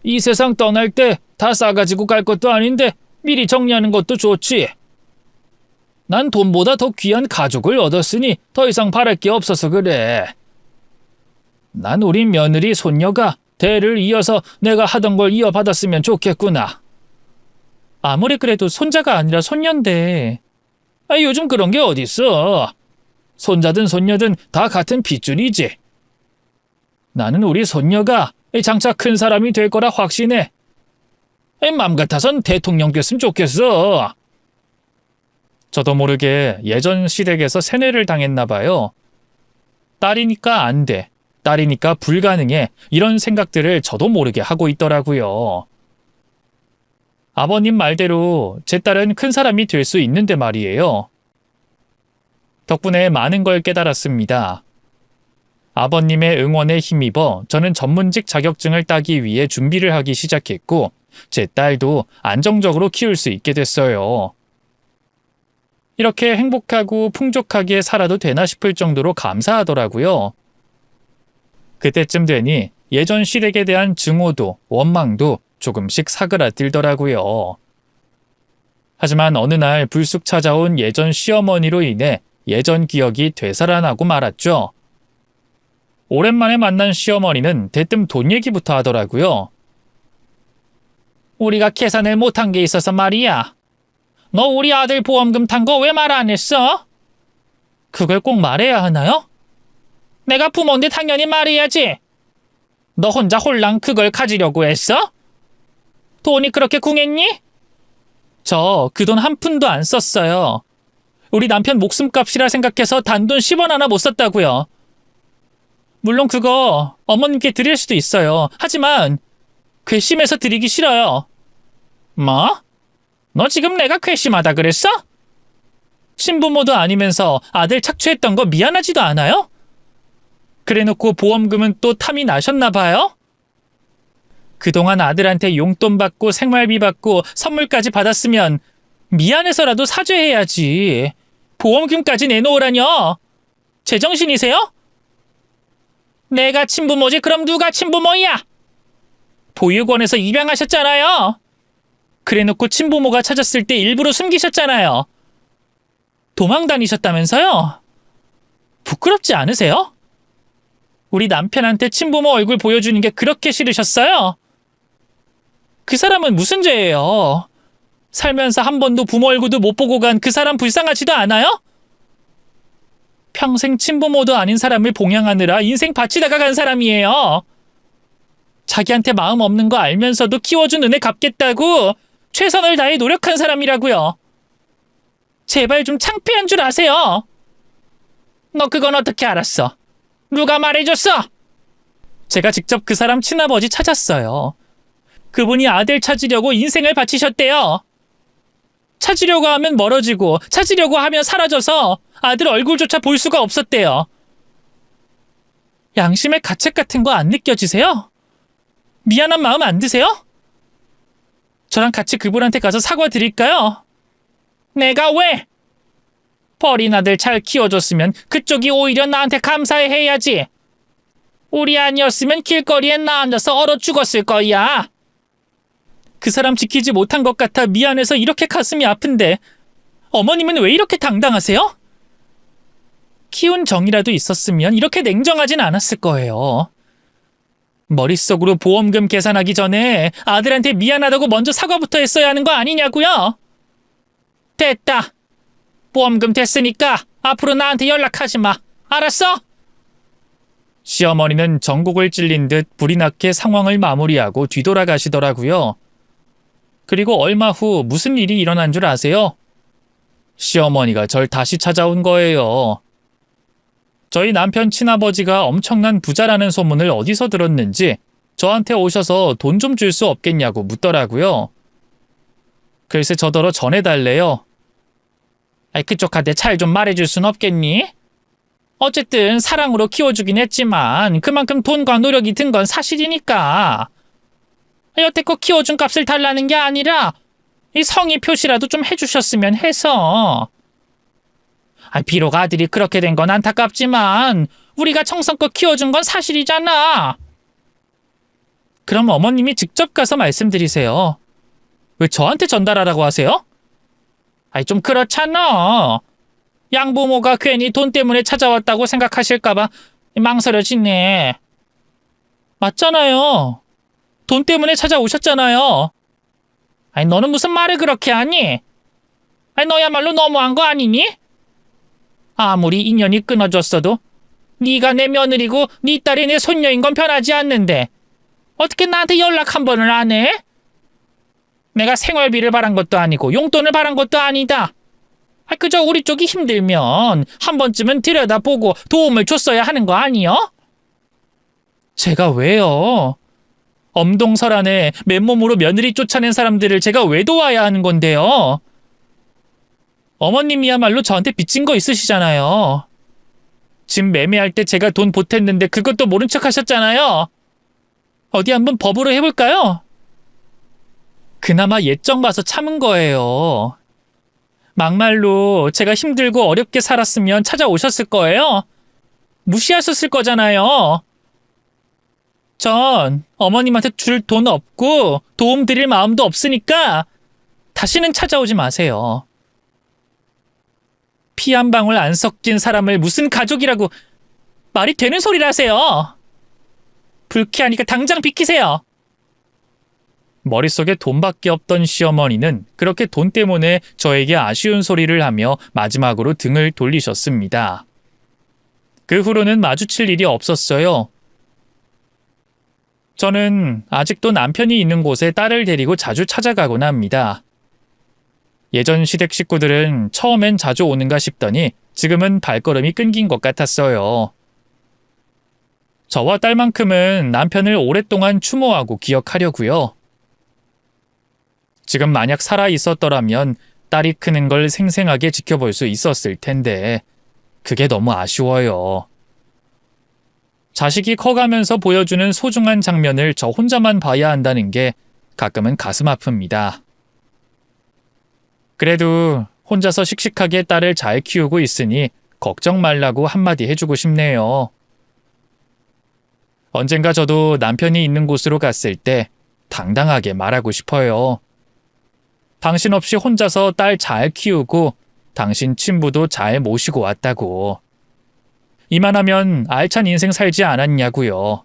A: 이 세상 떠날 때 다 싸가지고 갈 것도 아닌데 미리 정리하는 것도 좋지. 난 돈보다 더 귀한 가족을 얻었으니 더 이상 바랄 게 없어서 그래. 난 우리 며느리 손녀가 대를 이어서 내가 하던 걸 이어받았으면 좋겠구나. 아무리 그래도 손자가 아니라 손녀인데. 요즘 그런 게 어딨어. 손자든 손녀든 다 같은 핏줄이지. 나는 우리 손녀가 장차 큰 사람이 될 거라 확신해. 맘 같아선 대통령 됐으면 좋겠어. 저도 모르게 예전 시댁에서 세뇌를 당했나 봐요. 딸이니까 안 돼. 딸이니까 불가능해. 이런 생각들을 저도 모르게 하고 있더라고요. 아버님 말대로 제 딸은 큰 사람이 될 수 있는데 말이에요. 덕분에 많은 걸 깨달았습니다. 아버님의 응원에 힘입어 저는 전문직 자격증을 따기 위해 준비를 하기 시작했고 제 딸도 안정적으로 키울 수 있게 됐어요. 이렇게 행복하고 풍족하게 살아도 되나 싶을 정도로 감사하더라고요. 그때쯤 되니 예전 시댁에 대한 증오도 원망도 조금씩 사그라들더라고요. 하지만 어느 날 불쑥 찾아온 예전 시어머니로 인해 예전 기억이 되살아나고 말았죠. 오랜만에 만난 시어머니는 대뜸 돈 얘기부터 하더라고요. 우리가 계산을 못한 게 있어서 말이야. 너 우리 아들 보험금 탄 거 왜 말 안 했어? 그걸 꼭 말해야 하나요? 내가 부모인데 당연히 말해야지. 너 혼자 홀랑 그걸 가지려고 했어? 돈이 그렇게 궁했니? 저 그 돈 한 푼도 안 썼어요. 우리 남편 목숨값이라 생각해서 단돈 10원 하나 못 썼다고요. 물론 그거 어머님께 드릴 수도 있어요. 하지만 괘씸해서 드리기 싫어요. 뭐? 너 지금 내가 괘씸하다 그랬어? 신부모도 아니면서 아들 착취했던 거 미안하지도 않아요? 그래놓고 보험금은 또 탐이 나셨나 봐요? 그동안 아들한테 용돈 받고 생활비 받고 선물까지 받았으면 미안해서라도 사죄해야지. 보험금까지 내놓으라뇨. 제정신이세요? 내가 친부모지 그럼 누가 친부모야? 보육원에서 입양하셨잖아요. 그래놓고 친부모가 찾았을 때 일부러 숨기셨잖아요. 도망 다니셨다면서요? 부끄럽지 않으세요? 우리 남편한테 친부모 얼굴 보여주는 게 그렇게 싫으셨어요? 그 사람은 무슨 죄예요? 살면서 한 번도 부모 얼굴도 못 보고 간 그 사람 불쌍하지도 않아요? 평생 친부모도 아닌 사람을 봉양하느라 인생 바치다가 간 사람이에요. 자기한테 마음 없는 거 알면서도 키워준 은혜 갚겠다고 최선을 다해 노력한 사람이라고요. 제발 좀 창피한 줄 아세요. 너 그건 어떻게 알았어? 누가 말해줬어? 제가 직접 그 사람 친아버지 찾았어요. 그분이 아들 찾으려고 인생을 바치셨대요. 찾으려고 하면 멀어지고 찾으려고 하면 사라져서 아들 얼굴조차 볼 수가 없었대요. 양심의 가책 같은 거 안 느껴지세요? 미안한 마음 안 드세요? 저랑 같이 그분한테 가서 사과드릴까요? 내가 왜? 버린 아들 잘 키워줬으면 그쪽이 오히려 나한테 감사해야지. 우리 아니었으면 길거리에 나 앉아서 얼어 죽었을 거야. 그 사람 지키지 못한 것 같아 미안해서 이렇게 가슴이 아픈데 어머님은 왜 이렇게 당당하세요? 키운 정이라도 있었으면 이렇게 냉정하진 않았을 거예요. 머릿속으로 보험금 계산하기 전에 아들한테 미안하다고 먼저 사과부터 했어야 하는 거 아니냐고요? 됐다. 보험금 됐으니까 앞으로 나한테 연락하지 마. 알았어? 시어머니는 전곡을 찔린 듯 불이 나게 상황을 마무리하고 뒤돌아가시더라고요. 그리고 얼마 후 무슨 일이 일어난 줄 아세요? 시어머니가 절 다시 찾아온 거예요. 저희 남편 친아버지가 엄청난 부자라는 소문을 어디서 들었는지 저한테 오셔서 돈 좀 줄 수 없겠냐고 묻더라고요. 글쎄 저더러 전해달래요. 그쪽한테 잘 좀 말해줄 순 없겠니? 어쨌든 사랑으로 키워주긴 했지만 그만큼 돈과 노력이 든 건 사실이니까. 여태껏 키워준 값을 달라는 게 아니라 이 성의 표시라도 좀 해주셨으면 해서. 비록 아들이 그렇게 된 건 안타깝지만 우리가 정성껏 키워준 건 사실이잖아. 그럼 어머님이 직접 가서 말씀드리세요. 왜 저한테 전달하라고 하세요? 좀 그렇잖아. 양부모가 괜히 돈 때문에 찾아왔다고 생각하실까봐 망설여지네. 맞잖아요. 돈 때문에 찾아오셨잖아요. 너는 무슨 말을 그렇게 하니? 너야말로 너무한 거 아니니? 아무리 인연이 끊어졌어도 네가 내 며느리고 네 딸이 내 손녀인 건 변하지 않는데 어떻게 나한테 연락 한 번을 안 해? 내가 생활비를 바란 것도 아니고 용돈을 바란 것도 아니다. 그저 우리 쪽이 힘들면 한 번쯤은 들여다보고 도움을 줬어야 하는 거 아니요? 제가 왜요? 엄동설안에 맨몸으로 며느리 쫓아낸 사람들을 제가 왜 도와야 하는 건데요? 어머님이야말로 저한테 빚진 거 있으시잖아요. 집 매매할 때 제가 돈 보탰는데 그것도 모른 척 하셨잖아요. 어디 한번 법으로 해볼까요? 그나마 예정 봐서 참은 거예요. 막말로 제가 힘들고 어렵게 살았으면 찾아오셨을 거예요. 무시하셨을 거잖아요. 전 어머님한테 줄 돈 없고 도움 드릴 마음도 없으니까 다시는 찾아오지 마세요. 피 한 방울 안 섞인 사람을 무슨 가족이라고 말이 되는 소리를 하세요. 불쾌하니까 당장 비키세요. 머릿속에 돈밖에 없던 시어머니는 그렇게 돈 때문에 저에게 아쉬운 소리를 하며 마지막으로 등을 돌리셨습니다. 그 후로는 마주칠 일이 없었어요. 저는 아직도 남편이 있는 곳에 딸을 데리고 자주 찾아가곤 합니다. 예전 시댁 식구들은 처음엔 자주 오는가 싶더니 지금은 발걸음이 끊긴 것 같았어요. 저와 딸만큼은 남편을 오랫동안 추모하고 기억하려고요. 지금 만약 살아 있었더라면 딸이 크는 걸 생생하게 지켜볼 수 있었을 텐데 그게 너무 아쉬워요. 자식이 커가면서 보여주는 소중한 장면을 저 혼자만 봐야 한다는 게 가끔은 가슴 아픕니다. 그래도 혼자서 씩씩하게 딸을 잘 키우고 있으니 걱정 말라고 한마디 해주고 싶네요. 언젠가 저도 남편이 있는 곳으로 갔을 때 당당하게 말하고 싶어요. 당신 없이 혼자서 딸 잘 키우고 당신 친부도 잘 모시고 왔다고. 이만하면 알찬 인생 살지 않았냐고요.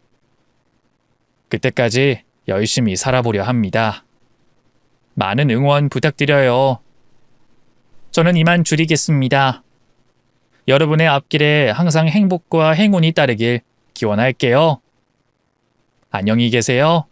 A: 그때까지 열심히 살아보려 합니다. 많은 응원 부탁드려요. 저는 이만 줄이겠습니다. 여러분의 앞길에 항상 행복과 행운이 따르길 기원할게요. 안녕히 계세요.